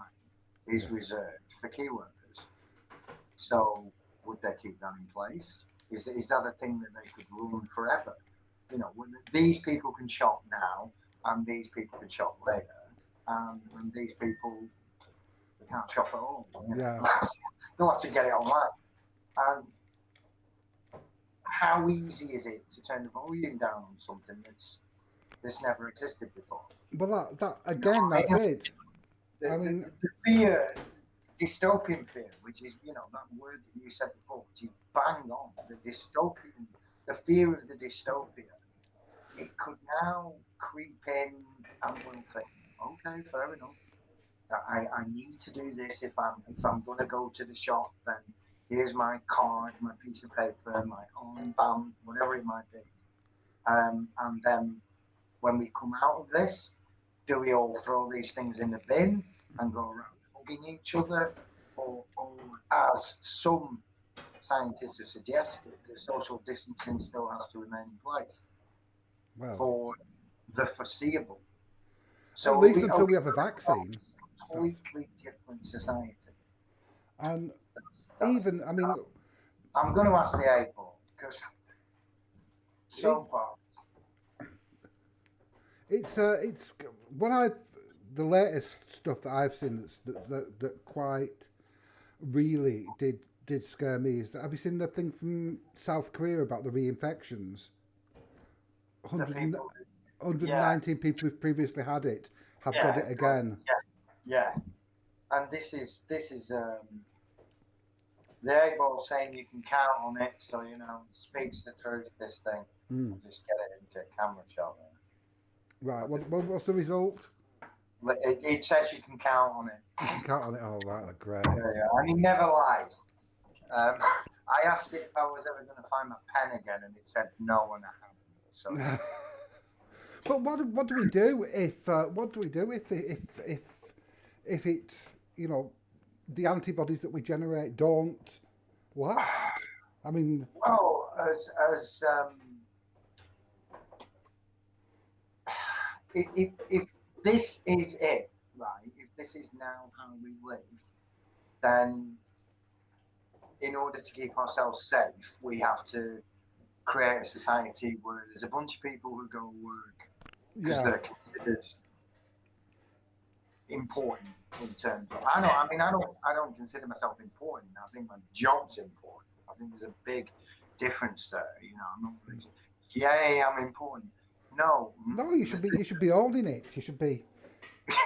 yeah. is reserved for key workers. So, would they keep that in place? Is that a thing that they could run forever? When these people can shop now, and these people can shop later, and these people they can't shop at all. Yeah. They'll have to get it online. And how easy is it to turn the volume down on something that's never existed before? Well, that You know again, what I that's mean? it. The, I the, mean, the fear, dystopian fear, which is that word that you said before, which is bang on. The dystopian, the fear of the dystopia, it could now creep in and we'll think, okay, fair enough. I need to do this if I'm going to go to the shop. Then here's my card, my piece of paper, my armband, whatever it might be. And then when we come out of this, do we all throw these things in the bin and go around hugging each other, or as some scientists have suggested, the social distancing still has to remain in place well, for the foreseeable. So at are least we, are until we we have a a vaccine. That's completely different society? and That's even I mean, I'm going to ask the eight ball because it so far, it's what I the latest stuff that I've seen that quite really did scare me is that have you seen the thing from South Korea about the reinfections? the 100, people, yeah, 119 people who've previously had it have got yeah, it again. yeah, and this is the eight ball saying you can count on it, so it speaks the truth. This thing, Mm. I'll just get it into a camera shot. Right, I'll just, what's the result? it says you can count on it. You can count on it. Oh, right, great. And he never lies. Um, I asked it if I was ever going to find my pen again, and it said no, and I haven't. So But what do we do if what do we do if it you know the antibodies that we generate don't last. I mean, Well, if this is it, right? If this is now how we live, then in order to keep ourselves safe, we have to create a society where there's a bunch of people who go to work because yeah. they're considered important in terms of. I don't consider myself important. I think my job's important. I think there's a big difference there. I'm not really, yay, I'm important. No, No, you should be owning it. You should be.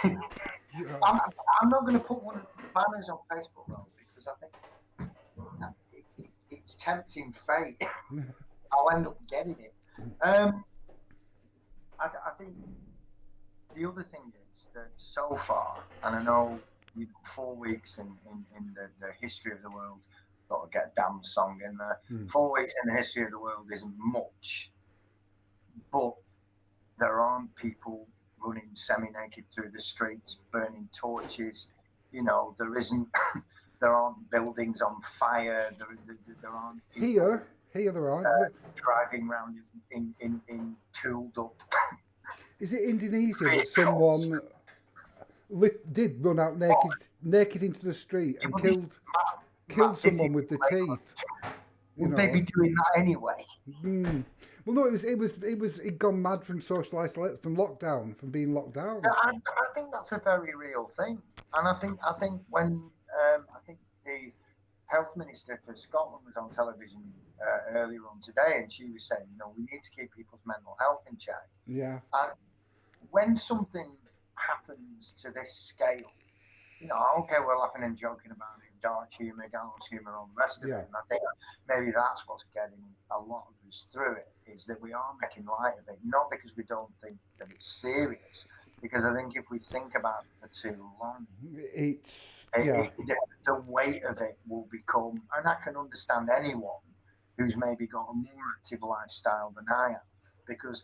You know, I'm, I'm not going to put one of the banners on Facebook though because I think it's tempting fate. I'll end up getting it. Um, I think the other thing is that so far, and I know 4 weeks in the history of the world, got to get a damn song in there. hmm. 4 weeks in the history of the world isn't much, but there aren't people running semi-naked through the streets, burning torches. There isn't. There aren't buildings on fire. There aren't people Here there aren't. driving around in tooled up Is it Indonesia that vehicles. someone did run out Oh, naked into the street it and would be killed mad if someone with the Labour teeth? You would they be know. doing that anyway? Mm. Well, no, it gone mad from social isolation, from lockdown, from being locked Yeah, down. I think that's a very real thing, and I think when I think the health minister for Scotland was on television earlier on today, and she was saying, we need to keep people's mental health in check. Yeah, And when something happens to this scale, okay, we're laughing and joking about it, dark humour, gallows humour, all the rest of yeah. it. And I think maybe that's what's getting a lot of us through it, is that we are making light of it, not because we don't think that it's serious, because I think if we think about it for too long, It's yeah, the weight of it will become, and I can understand anyone who's maybe got a more active lifestyle than I have, because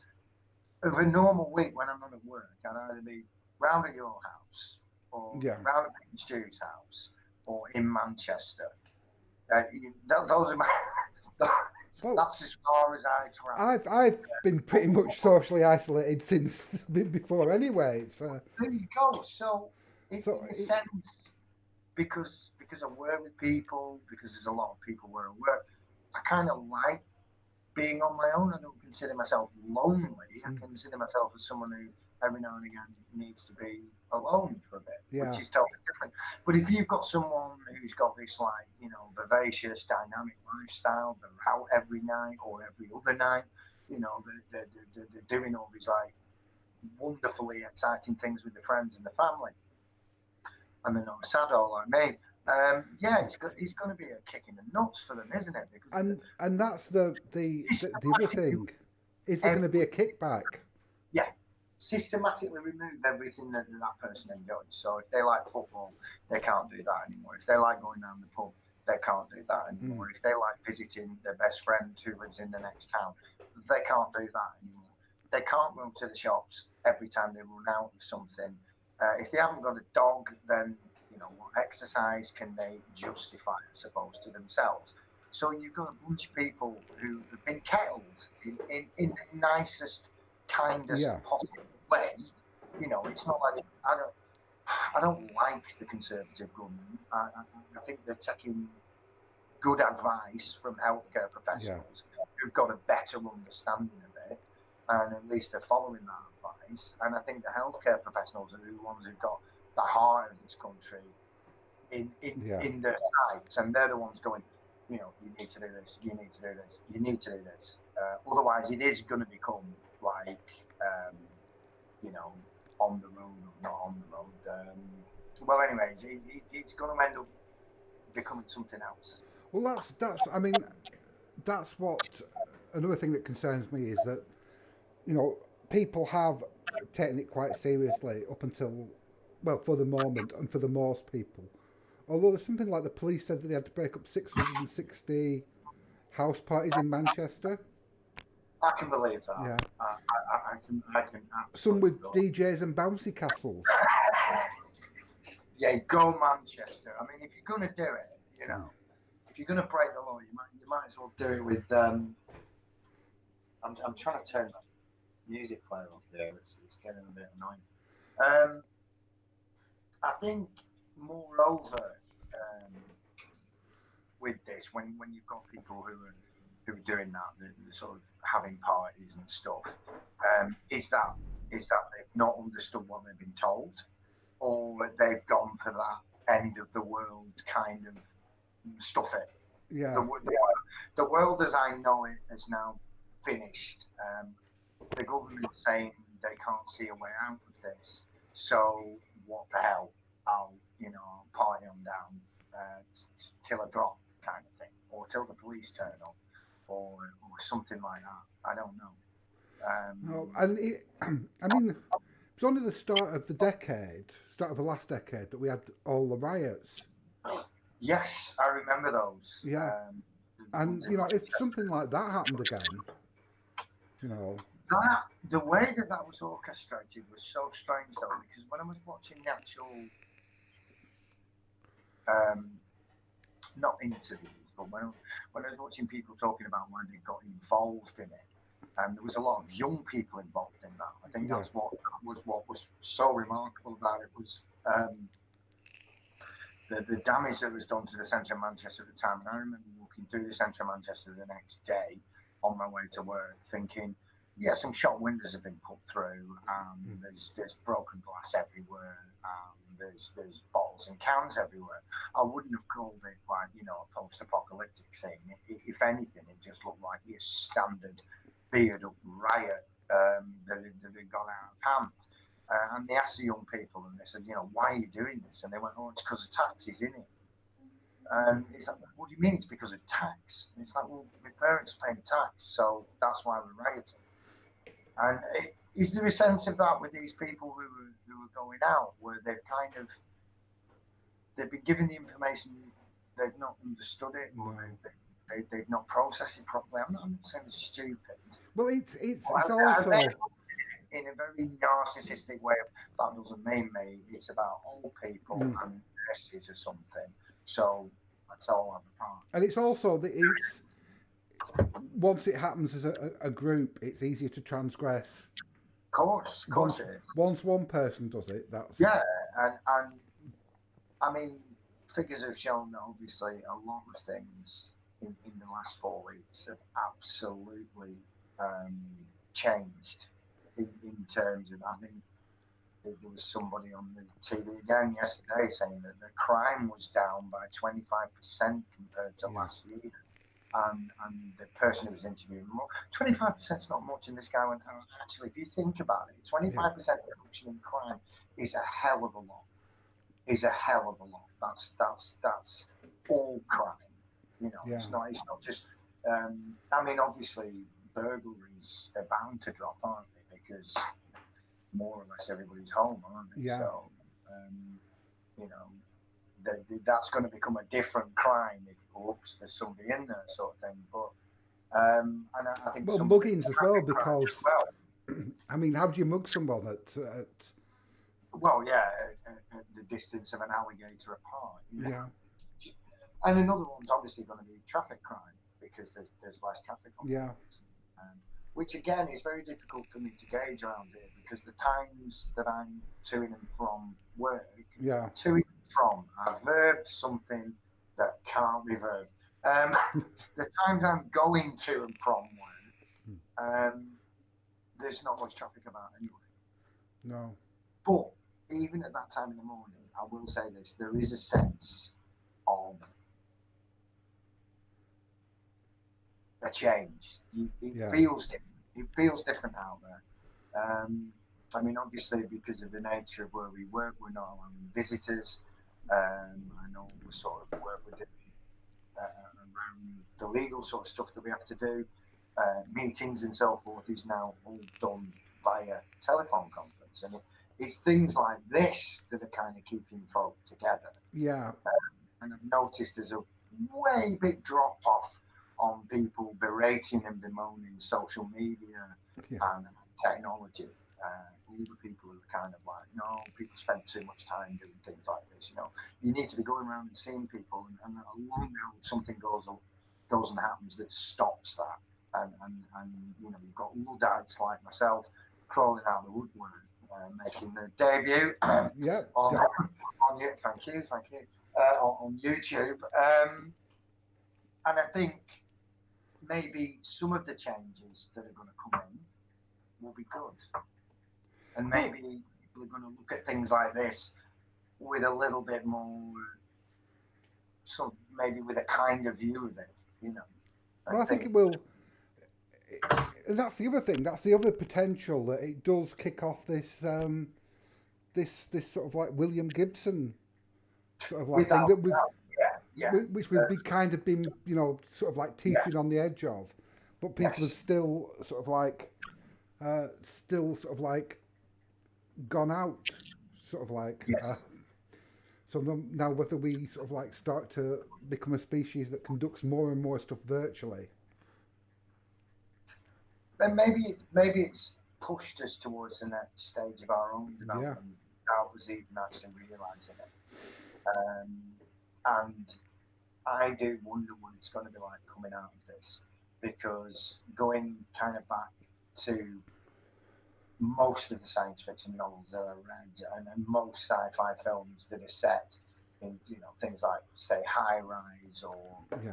of a normal week when I'm not at work, I'd either be round at your house or yeah. round at Pete Stew's house or in Manchester. Those are my. Well, That's as far as I travel. I've been pretty much socially isolated since before anyway. There you go. So, So in a it, sense, because I work with people, because there's a lot of people where I work, I kind of like being on my own. I don't consider myself lonely. I consider myself as someone who every now and again needs to be alone for a bit, which yeah, is totally different. But if you've got someone who's got this like vivacious, dynamic lifestyle, they're out every night or every other night, they're doing all these like wonderfully exciting things with their friends and the family, and they're not sad all like me. Yeah, it's going to be a kick in the nuts for them, isn't it? Because and that's the other systematically thing. Is there going to be a every kickback? yeah, systematically remove everything that person enjoys. So if they like football, they can't do that anymore. If they like going down the pub, they can't do that Mm, anymore. If they like visiting their best friend who lives in the next town, they can't do that anymore. They can't run to the shops every time they run out of something. If they haven't got a dog, then what exercise can they justify, I suppose, to themselves? So you've got a bunch of people who have been kettled in the nicest, kindest yeah, possible way. It's not like I don't like the Conservative government. I think they're taking good advice from healthcare yeah. professionals who've got a better understanding of it, and at least they're following that advice. And I think the healthcare professionals are the ones who've got the heart of this country in in Yeah, in their sights, and they're the ones going. You need to do this. You need to do this. You need to do this. Otherwise, it is going to become like um, you know, on the road or not on the road. Well, anyways, it's going to end up becoming something else. well, that's. I mean, that's what another thing that concerns me is that people have taken it quite seriously up until, well, for the moment and for the most people. Although there's something like the police said that they had to break up 660 house parties in Manchester. I can believe that. Yeah, I can some absolutely with believe. DJs and bouncy castles. Yeah, go Manchester. I mean, if you're gonna do it, you know, if you're gonna break the law, you might as well do it with. I'm trying to turn the music player off there. It's getting a bit annoying. Um, I think, moreover, with this, when you've got people who are doing that, they're sort of having parties and stuff, is that they've not understood what they've been told, or they've gone for that end of the world kind of stuff it. The, Yeah, the, the world as I know it is now finished. The government's saying they can't see a way out of this. So what the hell? I'll party on down till I drop, kind of thing, or till the police turn up, or something like that. I don't know. no, Um, and I mean, it was only the start of the decade, start of the last decade, that we had all the riots. yes, I remember those. Yeah, The and ones in you know, if Manchester. something like that happened again, you know, That the way that was orchestrated was so strange though, because when I was watching the actual um, not interviews, but when I was watching people talking about why they got involved in it, and there was a lot of young people involved in that. I think yeah, that was so remarkable about it was the damage that was done to the centre of Manchester at the time. And I remember walking through the centre of Manchester the next day on my way to work, thinking, yeah, some shop windows have been put through, there's broken glass everywhere, there's bottles and cans everywhere. I wouldn't have called it like a post-apocalyptic scene. If anything, it just looked like your standard beard up riot that had gone out of hand. And they asked the young people, and they said, why are you doing this? And they went, oh, it's because of taxes, isn't it? And it's like, what do you mean it's because of tax? And it's like, well, my parents are paying tax, so that's why we're rioting. And is there a sense of that with these people who are going out, where they've been given the information, they've not understood it, or no. they've not processed it properly? I'm not saying it's stupid. Well, it's Have they also in a very narcissistic way of that doesn't mean me, it's about old people mm, and nurses or something. So let's all have a part. and it's also that it's once it happens as a group, it's easier to transgress. Of course Once it is. once one person does it, that's Yeah, and I mean, figures have shown that obviously a lot of things in the last 4 weeks have absolutely um, changed in terms of, I think there was somebody on the TV again yesterday saying that the crime was down by 25% compared to yeah, last year. And the person who was interviewing more, 25% is not much. And this guy went, oh, actually, if you think about it, yeah, 25% reduction in crime is a hell of a lot. Is a hell of a lot. That's all crime. yeah. It's not just. I mean, obviously, burglaries are bound to drop, aren't they? Because more or less everybody's home, aren't they? Yeah. So, you know, that's going to become a different crime if, oops, there's somebody in there, sort of thing. But and I think Well, some of the muggings as well, traffic crimes as because well. I mean, how do you mug someone at Well, yeah, at the distance of an alligator apart. yeah, And another one's obviously going to be traffic crime because there's less traffic on the yeah, roads. Which again is very difficult for me to gauge around here because the times that I'm to and from work, yeah, to and from, I've verbed something that can't be verbed. The times I'm going to and from work, there's not much traffic about anyway. no, But even at that time in the morning, I will say this: there is a sense of a change. It yeah, feels different. It feels different out there. I mean, obviously, because of the nature of where we work, we're not allowing visitors. I know the sort of work we're doing around the legal sort of stuff that we have to do. Meetings and so forth is now all done via telephone conference, and it's things like this that are kind of keeping folk together. yeah, And I've noticed there's a way big drop off on people berating and bemoaning social media yeah. and technology. older people who are kind of like, no, people spend too much time doing things like this. You need to be going around and seeing people, and along now something goes and happens that stops that. And you've got Luddites like myself crawling out of the woodwork, making their debut Yep. on on you. Thank you. On YouTube, and I think maybe some of the changes that are going to come in will be good, and Well, maybe people are going to look at things like this with a little bit more, so maybe with a kind of view of it, well, and I think think, it will. And that's the other thing. That's the other potential that it does kick off this sort of like William Gibson sort of like thing without that we've doubt, yeah, which we've been kind of been sort of like yeah, teetering on the edge of, but people have yes, still sort of like still sort of like gone out sort of like yes. so now whether we sort of like start to become a species that conducts more and more stuff virtually. And maybe it's pushed us towards the next stage of our own Yeah. development without us even actually realizing it. Um, and I do wonder what it's going to be like coming out of this, because going kind of back to most of the science fiction novels that I read, and most sci-fi films that are set in things like, say, High Rise or Yeah.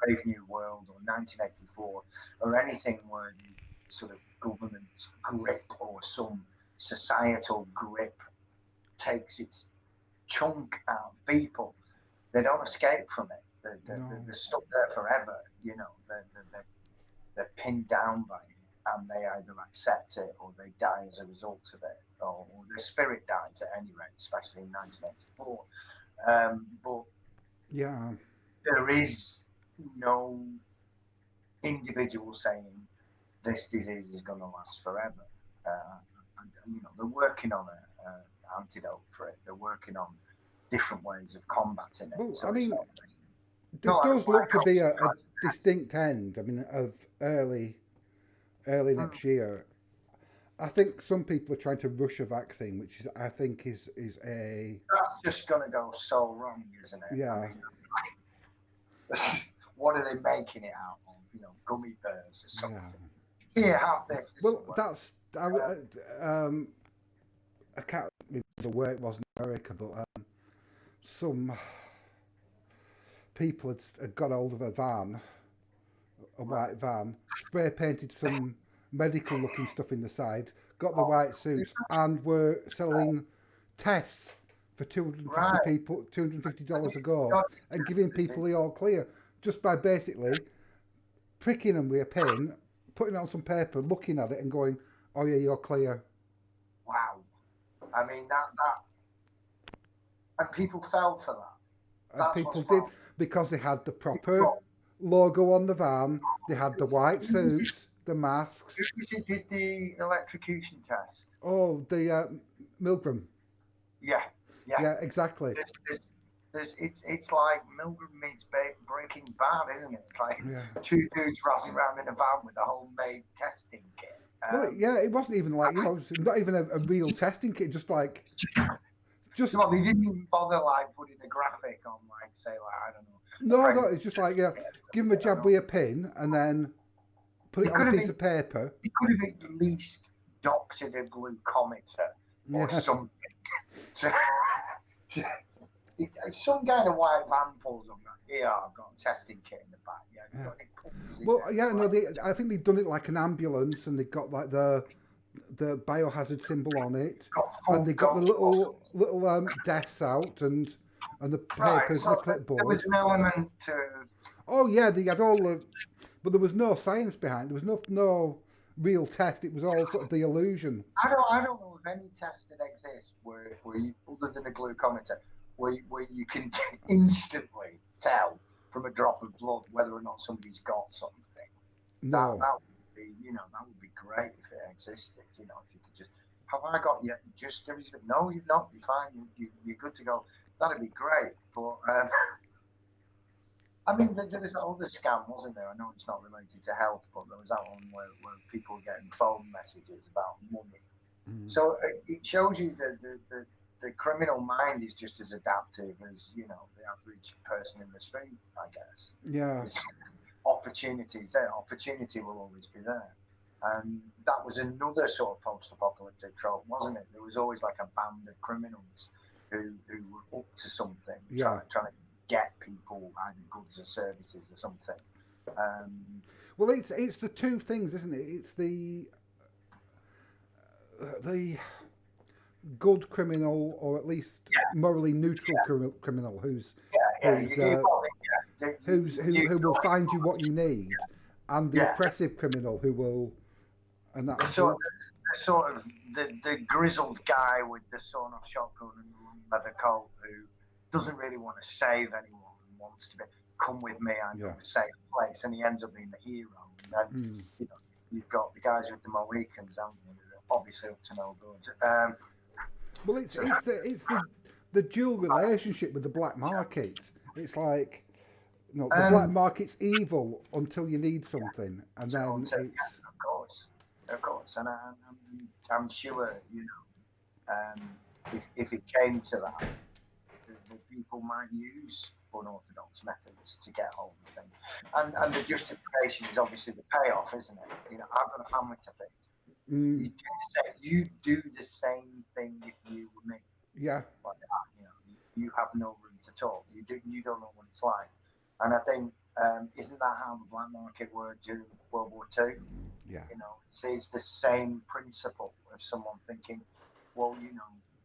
Brave New World or 1984, or anything where the sort of government grip or some societal grip takes its chunk out of people. They don't escape from it. They're No. stuck there forever. They're pinned down by it, and they either accept it or they die as a result of it, or their spirit dies at any rate, especially in 1984. But Yeah. there is no individual saying this disease is going to last forever. And they're working on a antidote for it. They're working on different ways of combating it. Well, I So it's mean, not there not like does a black look to hole be a surprise. distinct end. I mean, of early Mm, next year. I think some people are trying to rush a vaccine, which is I think is a that's just going to go so wrong, isn't it? I yeah. mean, what are they making it out of? Gummy bears or Yeah. something. Here, have this. This Well, will work. that's Um, I can't remember where it was in America, but some people had got hold of a van, a white right. van, spray painted some medical looking stuff in the side, got the Oh, white suits, and were selling tests for 250 right. people, $250 a go, God, and giving people the all clear just by basically pricking them with a pin, putting it on some paper, looking at it, and going, "Oh yeah, you're clear." wow. I mean that, and people fell for that. And That's people what's did wrong. because they had the proper People, logo on the van, they had the white who was it? suits, the masks. Who was it did the electrocution test? Oh, the Milgram. Yeah, yeah. Yeah, exactly. There's, there's, it's like Milgram meets Breaking Bad, isn't it? It's like Yeah. two dudes rushing around in a van with a homemade testing kit. Well, yeah, it wasn't even like not even a real testing kit. Just like just Well, they didn't even bother like putting a graphic on, like say, like I don't know, a no, no. It's pregnancy just test like yeah, kit. give them a I don't jab know. with a pin and then put it They on a could have piece been, of paper. they could have at least doctored a glucometer or Yeah, something. To, to, some kind of white van pulls up. Like, yeah, I've got a testing kit in the back. Yeah, you've yeah. got any pumps in Well, there. yeah, no. Right. I think they've done it like an ambulance, and they got like the biohazard symbol on it, Got and full they got the Ghostbusters. little desks out and the Right. papers and the So there was clipboard. an element to. Oh yeah, they had all the, but there was no science behind. There was no real test. It was all sort of the illusion. I don't know of any test that exists where you, other than a glucometer, where you can instantly tell from a drop of blood whether or not somebody's got something. That No, that would be, that would be great if it existed. If you could just, have I got you? Just give us a, no, you've not. You're fine. You're good to go. That'd be great. But I mean, there was that other scam, wasn't there? I know it's not related to health, but there was that one where people were getting phone messages about money. Mm. So it shows you that the criminal mind is just as adaptive as the average person in the street, I guess. Yeah. There's opportunities there. Opportunity will always be there. And that was another sort of post-apocalyptic trope, wasn't it? There was always like a band of criminals who were up to something, Yeah. trying to get people either goods or services or something. Um, Well, it's the two things, isn't it? It's the good criminal, or at least morally neutral criminal, yeah, who's you probably who will find you what you need, and the yeah, oppressive criminal who will, and the that's sort the the sort of the grizzled guy with the sawn off shotgun and the long leather coat who doesn't really want to save anyone and wants to be come with me, I know yeah. a safe place, and he ends up being the hero. And then Mm. you know you've got the guys with the Mohicans, haven't you? Who are obviously up to no good. Well, So the dual relationship with the black market. It's like, the black um, market's evil until you need something, and then yeah, it's of course, and I'm sure if it came to that, the people might use unorthodox methods to get hold of things. And the justification is obviously the payoff, isn't it? I've got a family to feed. mm, You do the same thing if you were me. yeah, Like that, you have no room to talk. You don't know what it's like. And I think isn't that how the black market worked during World War Two? yeah, It's the same principle of someone thinking, well,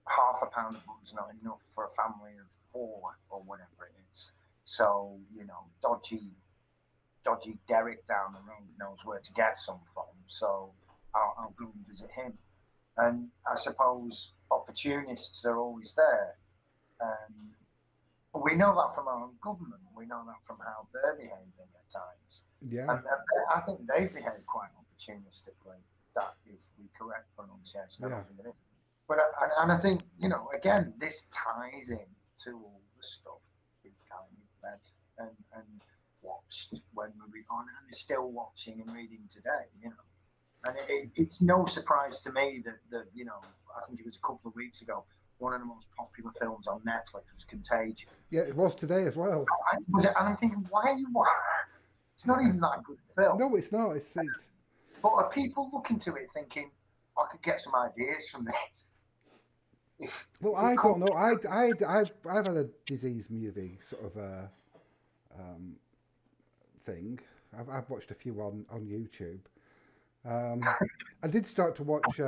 half a pound of butter's not enough for a family of four or whatever it is. So, dodgy Derek down the road knows where to get some from. So I'll go and visit him. And I suppose opportunists are always there. Um, we know that from our own government. We know that from how they're behaving at times. yeah, And I think they behave quite opportunistically. That is the correct pronunciation. I yeah, don't think it is. But and I think again this ties in to all the stuff we've kind of read and watched when we were on and are still watching and reading today. And it's no surprise to me that I think it was a couple of weeks ago. One of the most popular films on Netflix was Contagion. yeah. It was today as well. And I'm thinking, why are you? It's not even that good a film. No, it's not. It's But are people looking to it thinking, I could get some ideas from this? well, If it I comes, don't know. I've had a disease movie sort of um, thing. I've watched a few on YouTube. Um, I did start to watch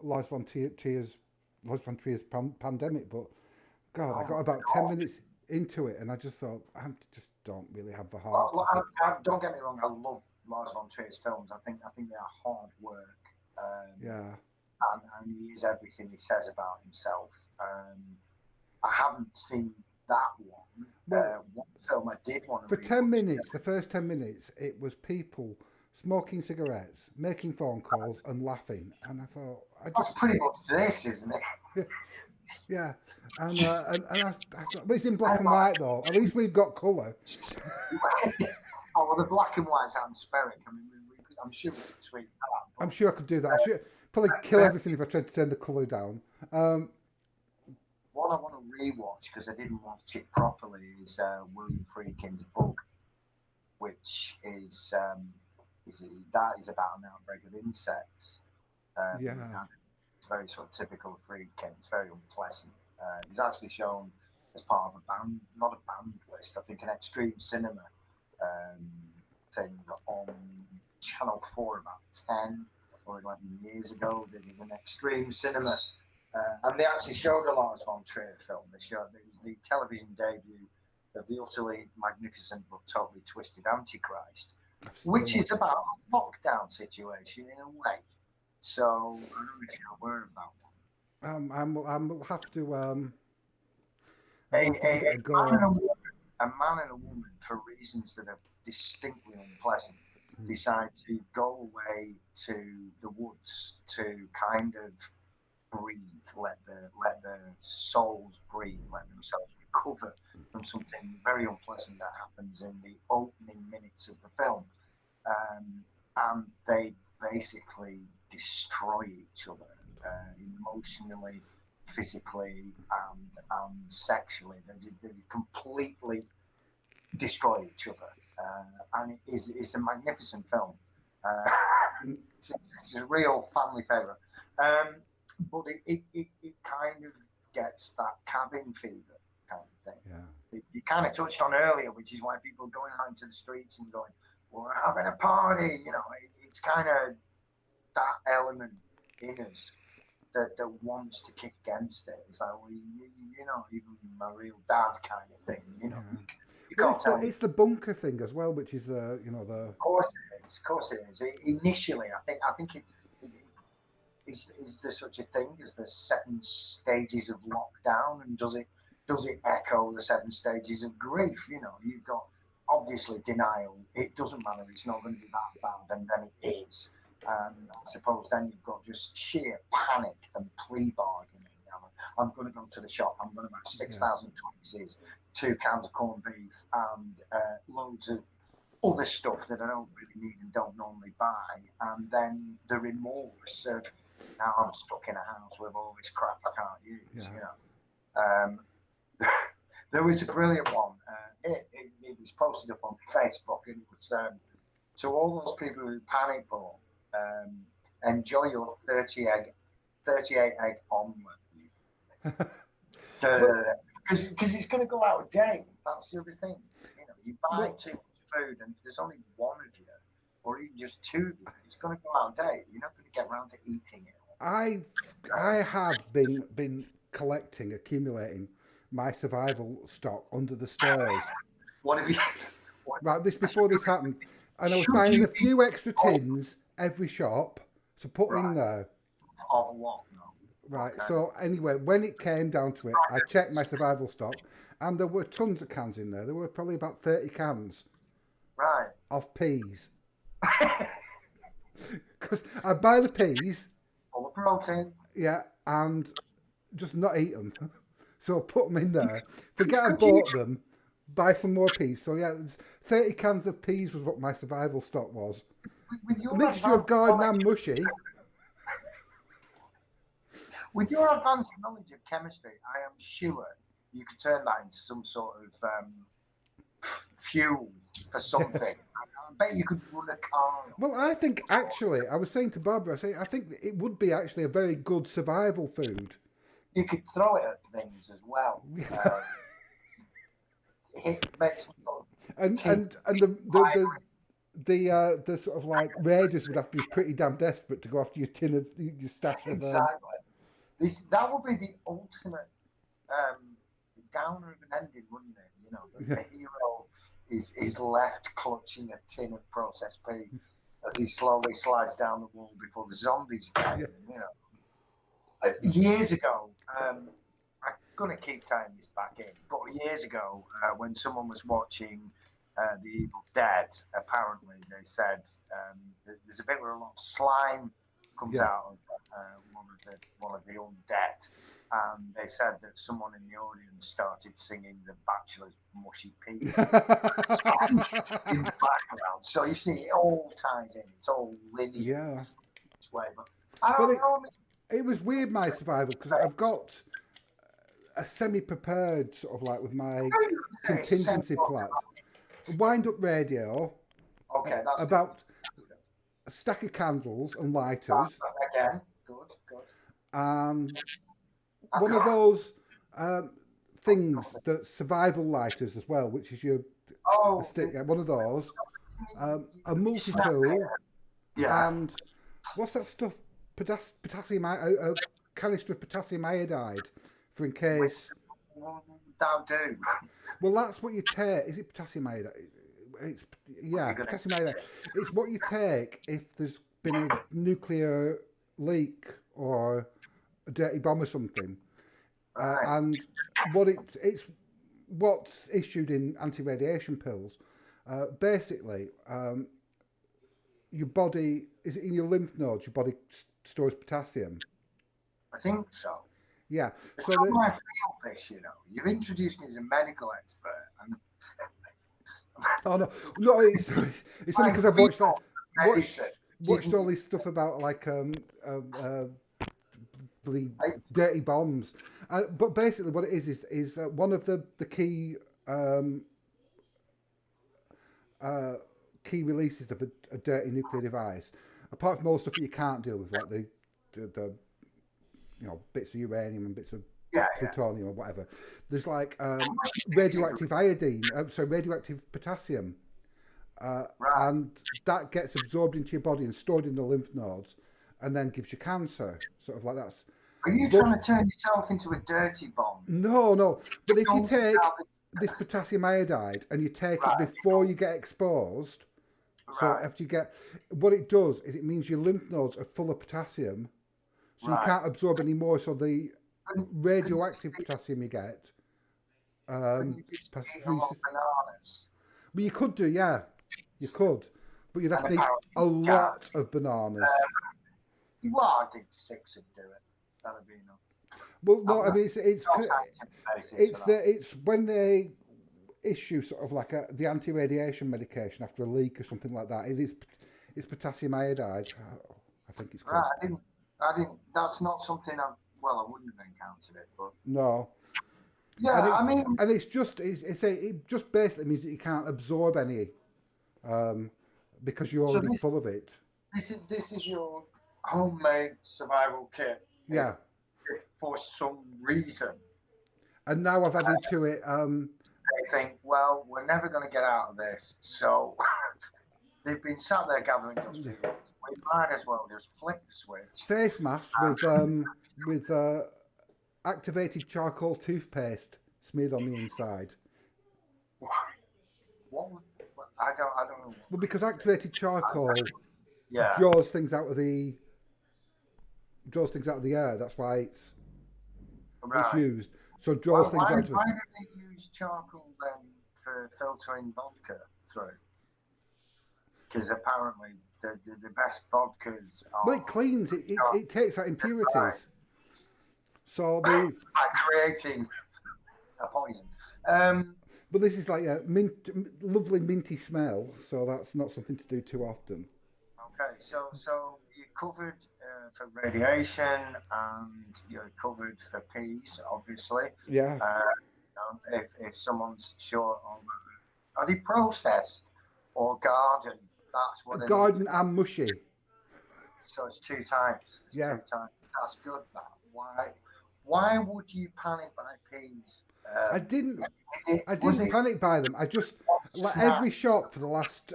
Lars von Trier's Pandemic, but God, I oh got my about 10 god! minutes into it, and I just thought I just don't really have the heart to Well, sit. don't get me wrong. I love Lars von Trier's films. I think they are hard work, Yeah, and he is everything he says about himself. I haven't seen that one. well, One film I did want to for 10 rewatch. minutes, the first 10 minutes, it was people smoking cigarettes, making phone calls, and laughing, and I thought I That's just pretty much this, isn't it? yeah, Just I thought, but it's in black I'm and white though. At least we've got colour. oh, well, the black and white's atmospheric. I mean, I'm sure we could tweak that. I'm But sure I could do that. I should probably kill uh, everything if I tried to turn the colour down. Um, what I want to rewatch because I didn't watch it properly is William Friedkin's book, which is that is about an outbreak of insects. yeah, And it's very sort of typical of Friedkin. It's very unpleasant. He's actually shown as part of a band, not a band list. I think an extreme cinema um, thing on Channel 4 about 10 or 11 years ago. They did an extreme cinema, and they actually showed a Lars von Trier film. They showed it was the television debut of the utterly magnificent but totally twisted Antichrist, I've still which not. is about a lockdown situation in a way. So I don't know if you're aware of that one. I'm have to I A, will have to a, give it a a man and go. a man and a woman, for reasons that are distinctly unpleasant, Mm. decide to go away to the woods to kind of breathe, let their souls breathe, let themselves recover from something very unpleasant that happens in the opening minutes of the film. And they basically destroy each other emotionally, physically, and sexually. They completely destroy each other, and it's a magnificent film. Uh, it's a real family favourite. Um, but it kind of gets that cabin fever kind of thing. Yeah. You kind of touched on earlier, which is why people are going out into the streets and going, "We're having a party." It's kind of that element in us that wants to kick against it. It's like, well, even my real dad kind of thing. Yeah. You Well, can't tell me. it's the bunker thing as well, which is the Of course it is. Of course it is. Initially, I think it is there such a thing as the 7 stages of lockdown, and does it echo the 7 stages of grief? You've got obviously denial. It doesn't matter. It's not going to be that bad, and then it is. I suppose then you've got just sheer panic and plea bargaining. I'm going to go to the shop. I'm going to buy six yeah thousand Twinkies, 2 cans of corned beef, and loads of other stuff that I don't really need and don't normally buy, and then the remorse of now I'm stuck in a house with all this crap I can't use. yeah. Um, there was a brilliant one. It was posted up on Facebook, and it was to all those people who panic bought, um, enjoy your 38 egg omelette. Well, Because it's going to go out of date. That's the other thing. You buy well, too much food, and if there's only one of you, or even just two of you, it's going to go out of date. You're not going to get around to eating it. I I have been collecting, accumulating my survival stock under the stairs. What have you? What, Right, this before this happened, and I was should buying you a be few extra told? tins every shop to put in Right. there. Of what? No. Right. Okay. So anyway, when it came down to it, I checked my survival stock, and there were tons of cans in there. There were probably about 30 cans Right. of peas. Because I buy the peas, Full of protein. yeah, and just not eat them. So I put them in there. Forget I Could you bought them. Buy some more peas. So yeah, 30 cans of peas was what my survival stock was. with A your mixture of advanced garden knowledge and mushy. with your advanced knowledge of chemistry, I am sure you could turn that into some sort of fuel for something. I bet you could run a car on Well, I think actually, I was saying to Barbara, I think it would be actually a very good survival food. it. You could throw it at things as well. Hit make some sort of and tin and and the sort of like raiders would have to be pretty damn desperate to go after your tin of your stash of exactly. That would be the ultimate um, downer of an ending, wouldn't it? The hero is left clutching a tin of processed peas as he slowly slides down the wall before the zombies get yeah. him. Years ago, I'm gonna keep tying this back in, but years ago, when someone was watching The Evil Dead, apparently they said there's a bit where a lot of slime comes Yeah. out of one of the undead, and they said that someone in the audience started singing the Bachelor's Mushy Peas in the background. So you see, it all ties in. It's all linear Yeah. this way. But I Well, don't know. I mean, it was weird my survival because I've got a semi-prepared sort of like with my how you say contingency plan, a wind-up radio, Okay, that's good. about a stack of candles and That's lighters, again good. Good. and I've one of got. those things that survival lighters as well, which is your a Oh, stick, one of those, a snap multi-tool, it. Yeah. and what's that stuff? Potassium, a canister of potassium iodide, for in Which case. that'll do. Well, that's what you take. Is it potassium iodide? It's What yeah, you're gonna potassium iodide. It's what you take if there's been a nuclear leak or a dirty bomb or something, right. and it's what's issued in anti-radiation pills. Basically, your body is it in your lymph nodes. Your body stores potassium. I think so. Yeah. It's So not the my field, this. You've introduced me as a medical expert, and oh no, no, it's only my because I've field watched that. is Watch medicine. watched all this stuff about like bloody I, dirty bombs. But basically, what it is one of the um, uh, key releases of a dirty nuclear device. Apart from all the stuff that you can't deal with, like the bits of uranium and bits of yeah, yeah. plutonium or whatever. There's like radioactive iodine, radioactive potassium, Right. and that gets absorbed into your body and stored in the lymph nodes, and then gives you cancer. Sort of like that's. Are you But trying to turn yourself into a dirty bomb? no. But if you Don't take tell me- this potassium iodide and you take it Right, before you get exposed, so right, after you get, what it does is it means your lymph nodes are full of potassium, so you right. can't absorb any more. So the Couldn't you radioactive just potassium you get couldn't you just passes eat a through. lot of bananas? But you could do, yeah, you could, but you'd have And to eat apparently a you can't. lot of bananas. Well, I think 6 would do it. That'd be enough. Well, no, I'm I not, mean no scientific basis for that. it's when they issue sort of like the anti-radiation medication after a leak or something like that. It's potassium iodide. I think it's Right, called. I didn't, that's not something well, I wouldn't have encountered it, but No, and yeah, I mean, it just basically means that you can't absorb any because you're so already full of it. this is your homemade survival kit Yeah, if for some reason and now I've added to it. they think, well, we're never going to get out of this, so they've been sat there gathering dust for years. We might as well just flick the switch. Face masks with activated charcoal toothpaste smeared on the inside. What? I don't know. Well, because activated charcoal Yeah. draws things out of the air. That's why it's Right. used. So it draws things out of Why it. do they use charcoal then for filtering vodka through? Because apparently the best vodkas Well, are it cleans. It takes out impurities. Right. So by creating a poison. but this is like a lovely minty smell. So that's not something to do too often. Okay, so you're covered for radiation and you're covered for peas, obviously. Yeah. If someone's short on, are they processed or garden? That's what it Garden is. and mushy. So it's 2 times. It's Yeah. 2 times. That's good. That. Why would you panic buy peas? I didn't. I Was didn't it panic buy them. I just like every shop for the last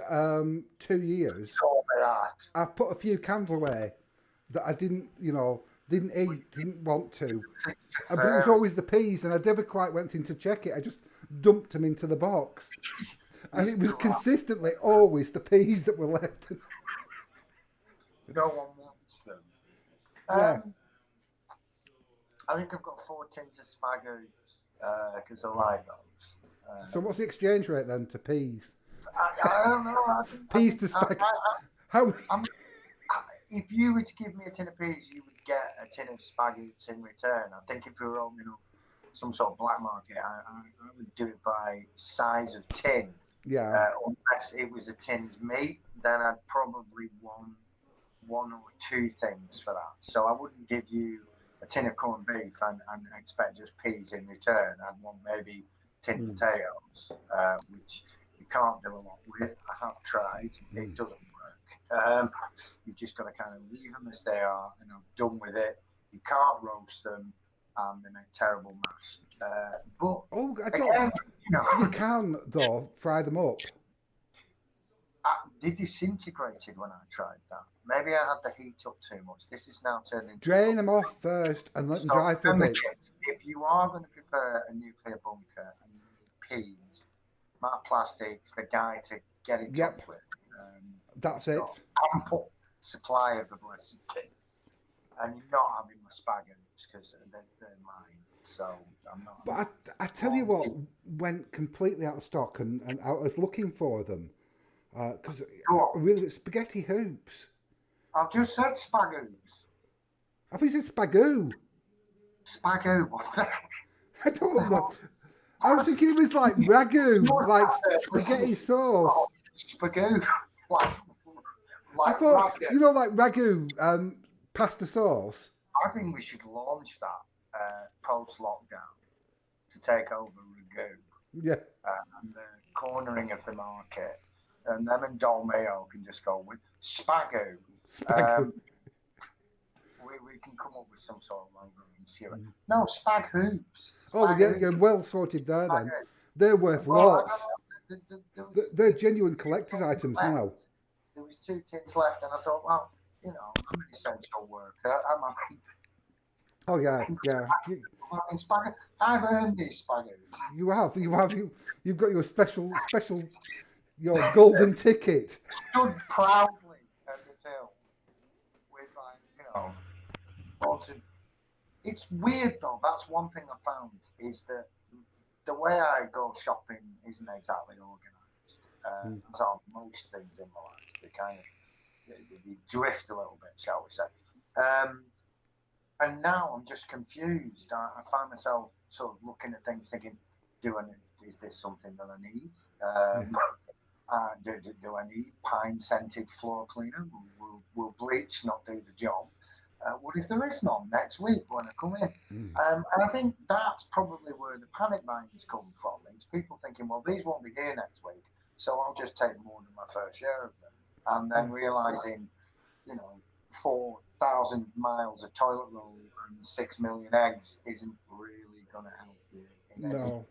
2 years. all that? I've put a few cans away that I didn't eat, didn't want to. But it was always the peas, and I never quite went in to check it. I just dumped them into the box, and it was consistently always the peas that were left. No one wants them. Yeah. I think I've got 4 tins of spagoos because I like those. So what's the exchange rate then to peas? I don't know. Peas to spag. How? If you were to give me a tin of peas, you would get a tin of spagoos in return. I think if we were opening up some sort of black market, I would do it by size of tin. Yeah. Unless it was a tinned meat, then I'd probably want 1 or 2 things for that. So I wouldn't give you a tin of corned beef and expect just peas in return. I'd want maybe tinned potatoes, which you can't do a lot with. I have tried. It doesn't work. You've just got to kind of leave them as they are and I'm done with it. You can't roast them and they make terrible mash. But I don't. again, You can though fry them up. they disintegrated when I tried that. Maybe I had the heat up too much. This is now turning into Drain them off first and let them dry for a bit. If you are going to prepare a nuclear bunker and you need peas, Matt Plastic's the guy to get it Yep. with. That's it. Ample supply of the blessed thing. And you're not having my spagoos because they're mine. So I'm not. But I tell you what went completely out of stock, and I was looking for them because really spaghetti hoops. I've just said spagoos. I think it's spagoo. Spagoo. I don't know. I was thinking it was like ragu, like spaghetti sauce. Spagoo. Like I Like thought, ragu. like ragu, pasta sauce. I think we should launch that post lockdown to take over ragu Yeah, and the cornering of the market. And them and Dolmeo can just go with spagu. spagu. Um, we can come up with some sort of logo and see it. No, spag hoops. Oh, Spag yeah, hoops. you're well sorted there Spag then. hoops. They're worth Well, I don't lots. know. There They're was genuine two collector's tins items left. now. There was two tins left, and I thought, well, I'm an essential worker. I'm Oh yeah, making yeah. spag. I've earned these spag hoops. You've got your your golden ticket. Stood proudly at the till with lots of. It's weird though. That's one thing I found is that the way I go shopping isn't exactly organised. As are most things in my life. They kind of they drift a little bit, shall we say. Um, and now I'm just confused. I find myself sort of looking at things thinking, is this something that I need? Yeah. Do I need pine scented floor cleaner? Will bleach not do the job? What if there is none next week when I come in? Mm. And I think that's probably where the panic buying's come from. It's people thinking, well, these won't be here next week, so I'll just take more than my fair share of them. And then realizing, 4,000 miles of toilet roll and 6 million eggs isn't really going to help you in any No.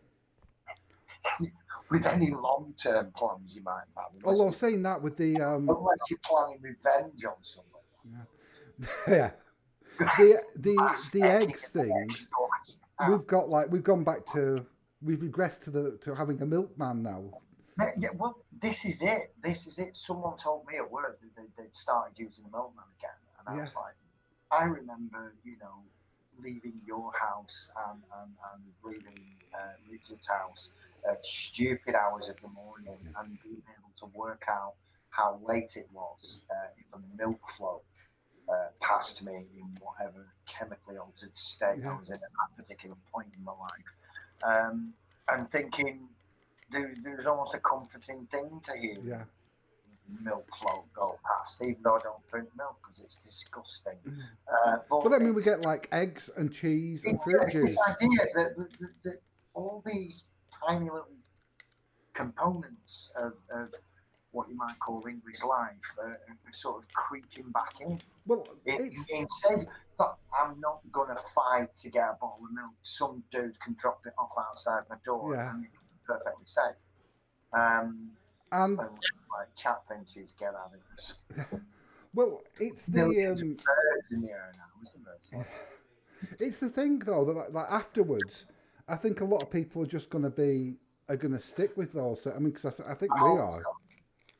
with any long term plans you might have, Although saying that with the unless you're planning revenge on somebody. yeah, the eggs things. We've gone back to we've regressed to having a milkman now. Yeah, well, this is it. This is it. Someone told me at work that they'd started using the milkman again, and I Yeah, was like, I remember, leaving your house and leaving Richard's house at stupid hours of the morning and being able to work out how late it was if a milk flow past me in whatever chemically altered state I yeah, was in at that particular point in my life. And thinking there's almost a comforting thing to hear yeah. milk flow go past, even though I don't drink milk because it's disgusting. But But I mean, we get like eggs and cheese and fruit it's this juice. idea that all these tiny little components of what you might call English life are sort of creeping back in. Well, it's Instead, but I'm not gonna fight to get a bottle of milk. Some dude can drop it off outside my door yeah, and it's perfectly safe. Um, and and like chapfinches get at it. well, it's the Millions of birds in the air now, isn't there? So, it's the thing though that like afterwards, I think a lot of people are going to stick with those. So, I mean, because I think I we hope are. so.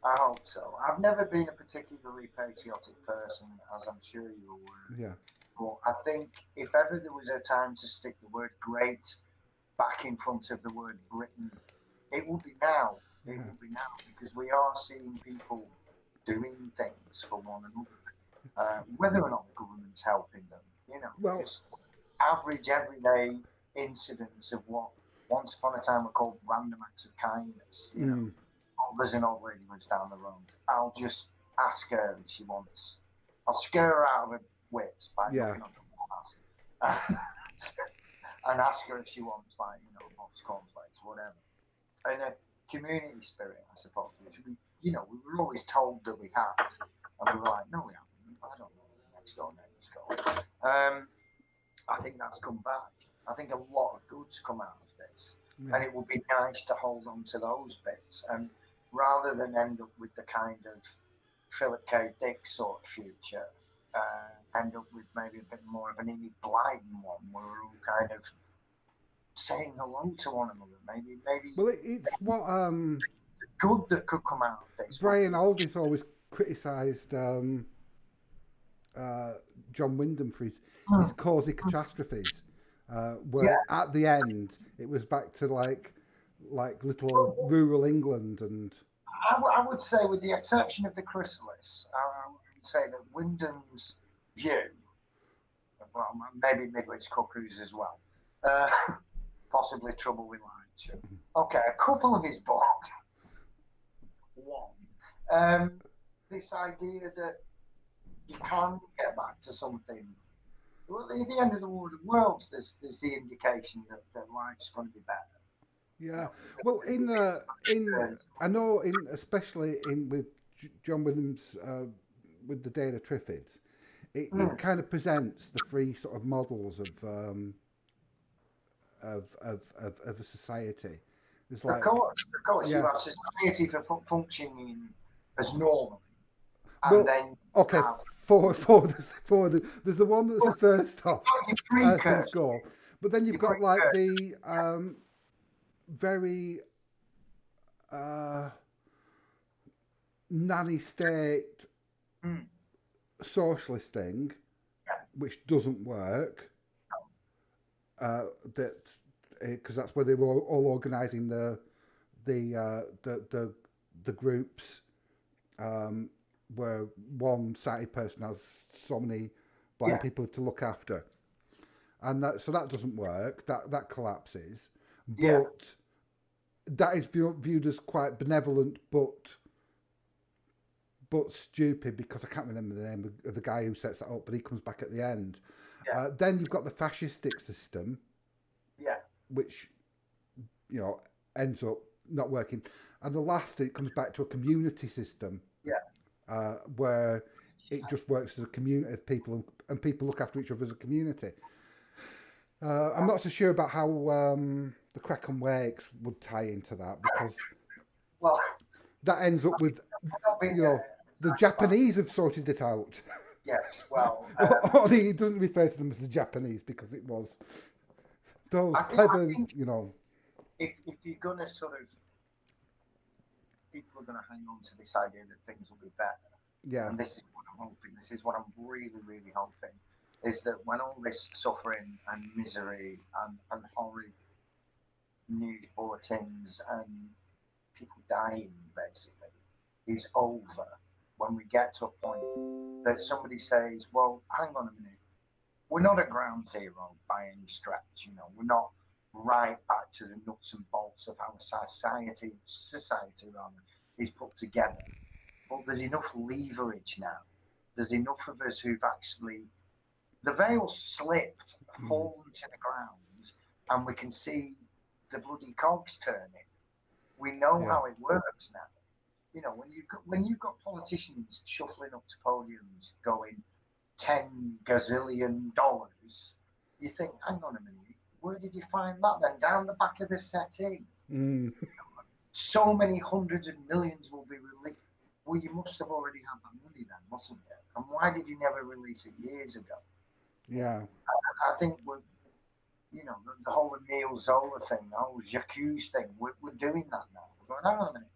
I hope so. I've never been a particularly patriotic person, as I'm sure you're aware. Yeah, But I think if ever there was a time to stick the word great back in front of the word Britain, it will be now. It yeah. will be now because we are seeing people doing things for one another, whether or not the government's helping them. Well, Just average, everyday incidents of what once upon a time were called random acts of kindness. mm, Oh, there's an old lady lives down the road. I'll just ask her if she wants. I'll scare her out of her wits by yeah, knocking on the glass and ask her if she wants, like, box cornflakes, whatever. And a community spirit, I suppose, which we were always told that we had, and we were like, no, we haven't. I don't know where the next door neighbours go. I think that's come back. I think a lot of good's come out of this, yeah. and it would be nice to hold on to those bits, and rather than end up with the kind of Philip K. Dick sort of future, end up with maybe a bit more of an Enid Blyton one, where we're all kind of saying hello to one another. Maybe Well, it's what good that could come out of this would Brian be. Aldiss always criticised John Wyndham for his causey catastrophes, where Yeah, at the end it was back to like little old rural England and I would say, with the exception of the chrysalis, I would say that Wyndham's view, well, maybe Midwich Cuckoos as well, uh, possibly Trouble with Light. Okay, a couple of his books, one. Um, this idea that you can get back to something. Well, at the end of the world, there's the indication that life's going to be better. You Yeah. know, Well, in uh, I know in especially in with John Williams with the Day of the Triffids, it mm, kind of presents the three sort of models of a society. It's like, of course, you yeah, have society for functioning as normally, and well, then you okay, have there's the one that's well, the first off your as things precursor, go, but then you've your got like precursor. the very uh, nanny state Mm, socialist thing, yeah, which doesn't work. That because that's where they were all organising the, uh, the the the groups um, where one sighted person has so many blind yeah, people to look after, and that so that doesn't work. That collapses, yeah, but that is viewed as quite benevolent, but stupid because I can't remember the name of the guy who sets that up, but he comes back at the end. yeah, Then you've got the fascistic system, yeah, which you know ends up not working, and the last it comes back to a community system yeah. where it just works as a community of people and people look after each other as a community. I'm not so sure about how the Crack and Wakes would tie into that because Well, that ends up with not being you know the nice about Japanese have sorted it out. yes. Well, Only it doesn't refer to them as the Japanese because it was those I clever, think you know. if you're gonna sort of people are gonna hang on to this idea that things will be better, Yeah, and this is what I'm hoping. This is what I'm really hoping is that when all this suffering and misery and horrid news bulletins and people dying basically is over, when we get to a point that somebody says, "Well, hang on a minute, we're not at ground zero by any stretch. You know, we're not right back to the nuts and bolts of how society rather is put together. But there's enough leverage now. There's enough of us who've actually the veil slipped, mm, fallen to the ground, and we can see the bloody cogs turning. We know yeah, how it works now. You know, when you've got politicians shuffling up to podiums going, $10 gazillion, you think, hang on a minute, where did you find that then? Down the back of the settee. mm, So many hundreds of millions will be released. Well, you must have already had that money then, mustn't you? And why did you never release it years ago? You know, yeah, I think the whole Emile Zola thing, the whole Jacques thing, we're doing that now. We're going, hang on a minute,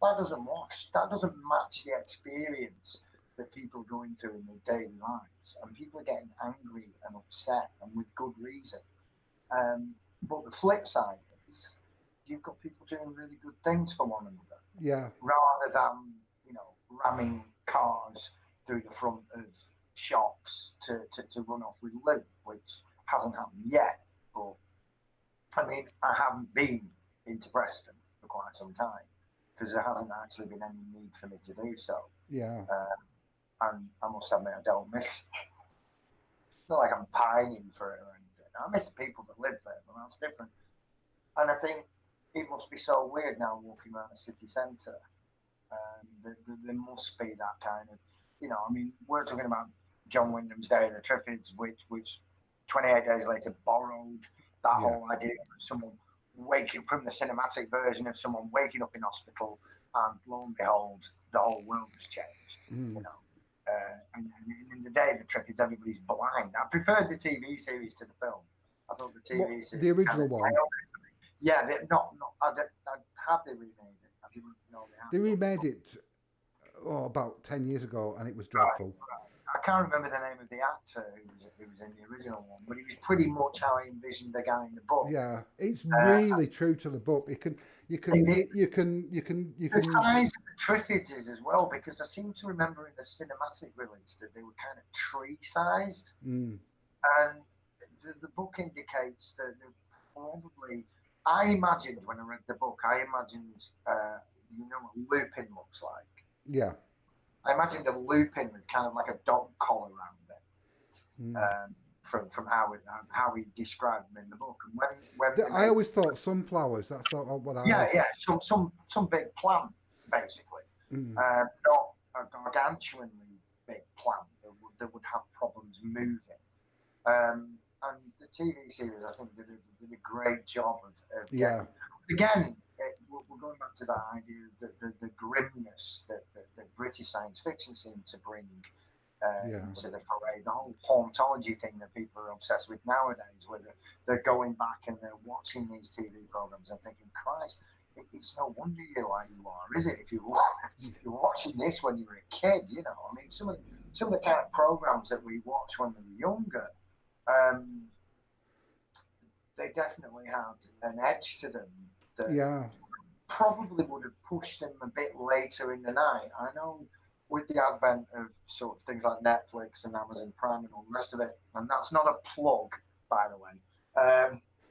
that doesn't wash. That doesn't match the experience that people are going through in their daily lives. And people are getting angry and upset, and with good reason. But the flip side is you've got people doing really good things for one another yeah, rather than, ramming cars through the front of shops to run off with loot, which hasn't happened yet. But I mean, I haven't been into Preston for quite some time because there hasn't actually been any need for me to do so. yeah, And I must admit, I don't miss. It's not like I'm pining for it or anything. I miss the people that live there, but that's different. And I think it must be so weird now walking around the city centre. There must be that kind of, I mean, we're talking about John Wyndham's Day of the Triffids, which 28 days later borrowed that yeah, whole idea of someone waking from the cinematic version of someone waking up in hospital, and lo and behold, the whole world has changed. You mm. know, and in the Day of the Triffids, everybody's blind. I preferred the TV series to the film. I thought the What TV series the kind of original one? nailed it. Yeah, not. I have they remade it? I didn't know they had, They remade but it about 10 years ago, and it was right, dreadful. right. I can't remember the name of the actor who was in the original one, but he was pretty much how I envisioned the guy in the book. Yeah, it's Uh, really true to the book. they did. You The can. size of the Triffids is as well, because I seem to remember in the cinematic release that they were kind of tree sized, Mm, and the book indicates that they're probably. I imagined when I read the book, I imagined, what lupin looks like. yeah, I imagined a lupin with kind of like a dog collar around it, from how he described them in the book. And when they I made, always thought sunflowers. That's not what I. yeah, some big plant basically, Mm, not a gargantuanly big plant that would have problems moving. And the TV series, I think, did a great job of yeah, getting. Again, we're going back to that idea of the grimness that British science fiction seemed to bring yeah, into the foray. The whole hauntology thing that people are obsessed with nowadays, where they're going back and they're watching these TV programs and thinking, Christ, it's no wonder you're like you are, is it? If you're watching this when you were a kid, I mean, some of the kind of programs that we watched when we were younger, um, they definitely had an edge to them that yeah, probably would have pushed them a bit later in the night. I know with the advent of sort of things like Netflix and Amazon Prime and all the rest of it, and that's not a plug, by the way,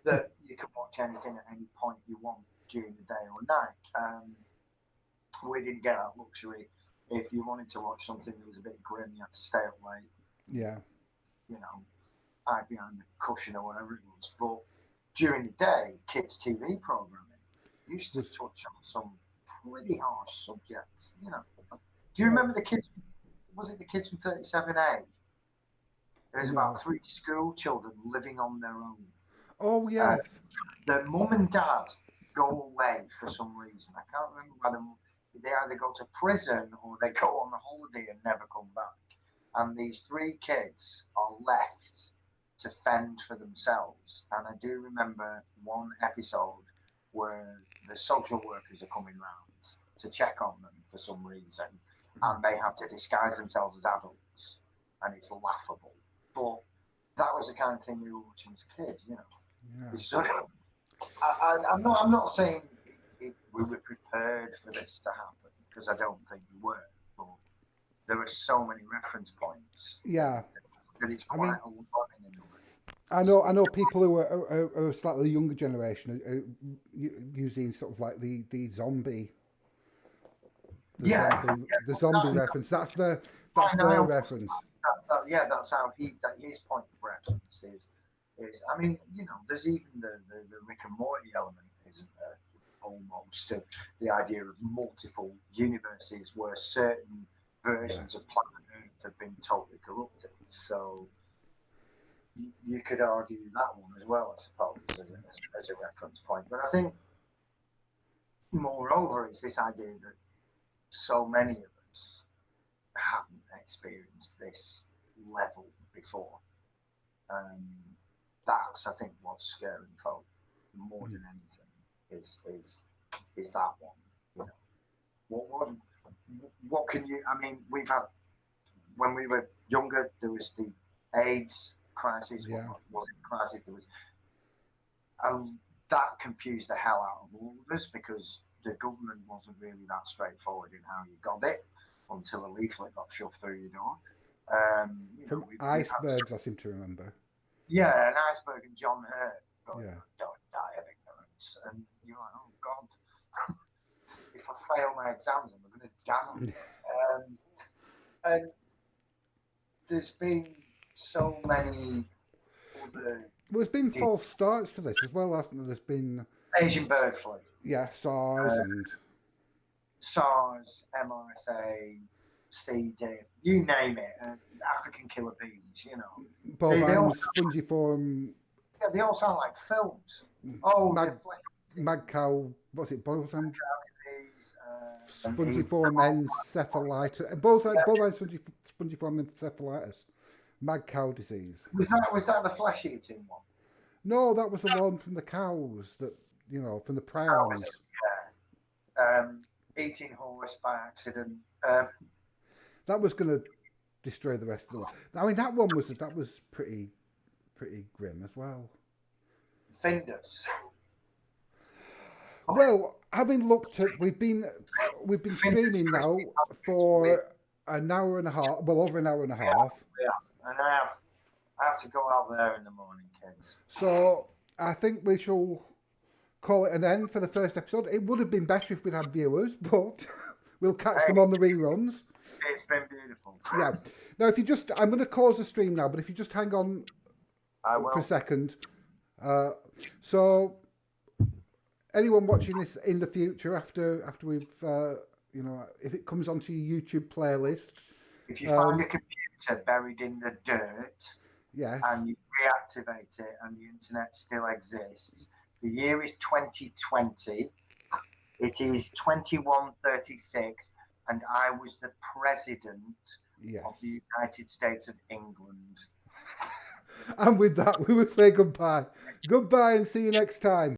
that you can watch anything at any point you want during the day or night. We didn't get that luxury. If you wanted to watch something that was a bit grim, you had to stay up late, yeah. you know, hide behind the cushion or whatever it was. But during the day, kids' TV programming used to Was touch on some pretty harsh subjects. Do you well, remember the kids? Was it the kids from 37A? There's no. about three school children living on their own. Oh Uh, yes, their mum and dad go away for some reason. I can't remember whether they either go to prison or they go on a holiday and never come back. And these three kids are left to fend for themselves. And I do remember one episode where the social workers are coming round to check on them for some reason, and they have to disguise themselves as adults, and it's laughable. But that was the kind of thing we were watching as kids. yeah. It's sort of, I'm not saying we were prepared for this to happen because I don't think we were, but there are so many reference points Yeah, that it's I quite mean, alarming in a way. I know people who are slightly younger generation are using sort of like the zombie, the Yeah, zombie, the well, zombie reference. That's and I their almost reference. yeah, that's how his point of reference is. I mean, there's even the Rick and Morty element, isn't there? Almost of the idea of multiple universes where certain Yeah, versions of planet Earth have been totally corrupted. So you could argue that one as well, I suppose, as a reference point. But I think, moreover, it's this idea that so many of us haven't experienced this level before. Um, that's, I think, what's scaring folk more than anything is that one. You know, what what can you? I mean, we've had when we were younger, there was the AIDS crisis. Well, yeah, not was it crisis? There was that confused the hell out of all of us because the government wasn't really that straightforward in how you got it until a leaflet got shoved through your door. from We've had icebergs. I seem to remember. yeah, an iceberg and John Hurt going, Yeah, don't die of ignorance, and you're like, oh God, if I fail my exams, I'm going to die. Um, and there's been so many other well, there's been false starts to this as well, hasn't there? There's been Asian bird flu, yeah, SARS uh, and SARS, MRSA, C. diff, you name it, African killer bees. They all bovine spongiform they all sound like films. Oh, mag the flesh eating mad cow. What's it? Bovine bees, spongiform encephalitis. Bovine spongiform encephalitis. Mad cow disease. was that the flesh eating one? No, that was the one from the cows that from the Oh, was it? prions. Eating horse by accident. That was going to destroy the rest of the world. I mean, that was pretty grim as well. Findus. Well, having looked at, we've been Findus streaming now crispy with for an hour and a half, well over an hour and a half. yeah, and I have to go out there in the morning, kids. So I think we shall call it an end for the first episode. It would have been better if we'd had viewers, but We'll catch them Hey, on the reruns. it's been beautiful. Yeah. Now, if you just, I'm going to close the stream now, but if you just hang on I for a will. second. So, anyone watching this in the future, after we've, if it comes onto your YouTube playlist, If you find a computer buried in the dirt yes, and you reactivate it and the internet still exists, the year is 2020. It is 2136, and I was the president yes. of the United States of England. And with that, we will say goodbye. Goodbye and see you next time.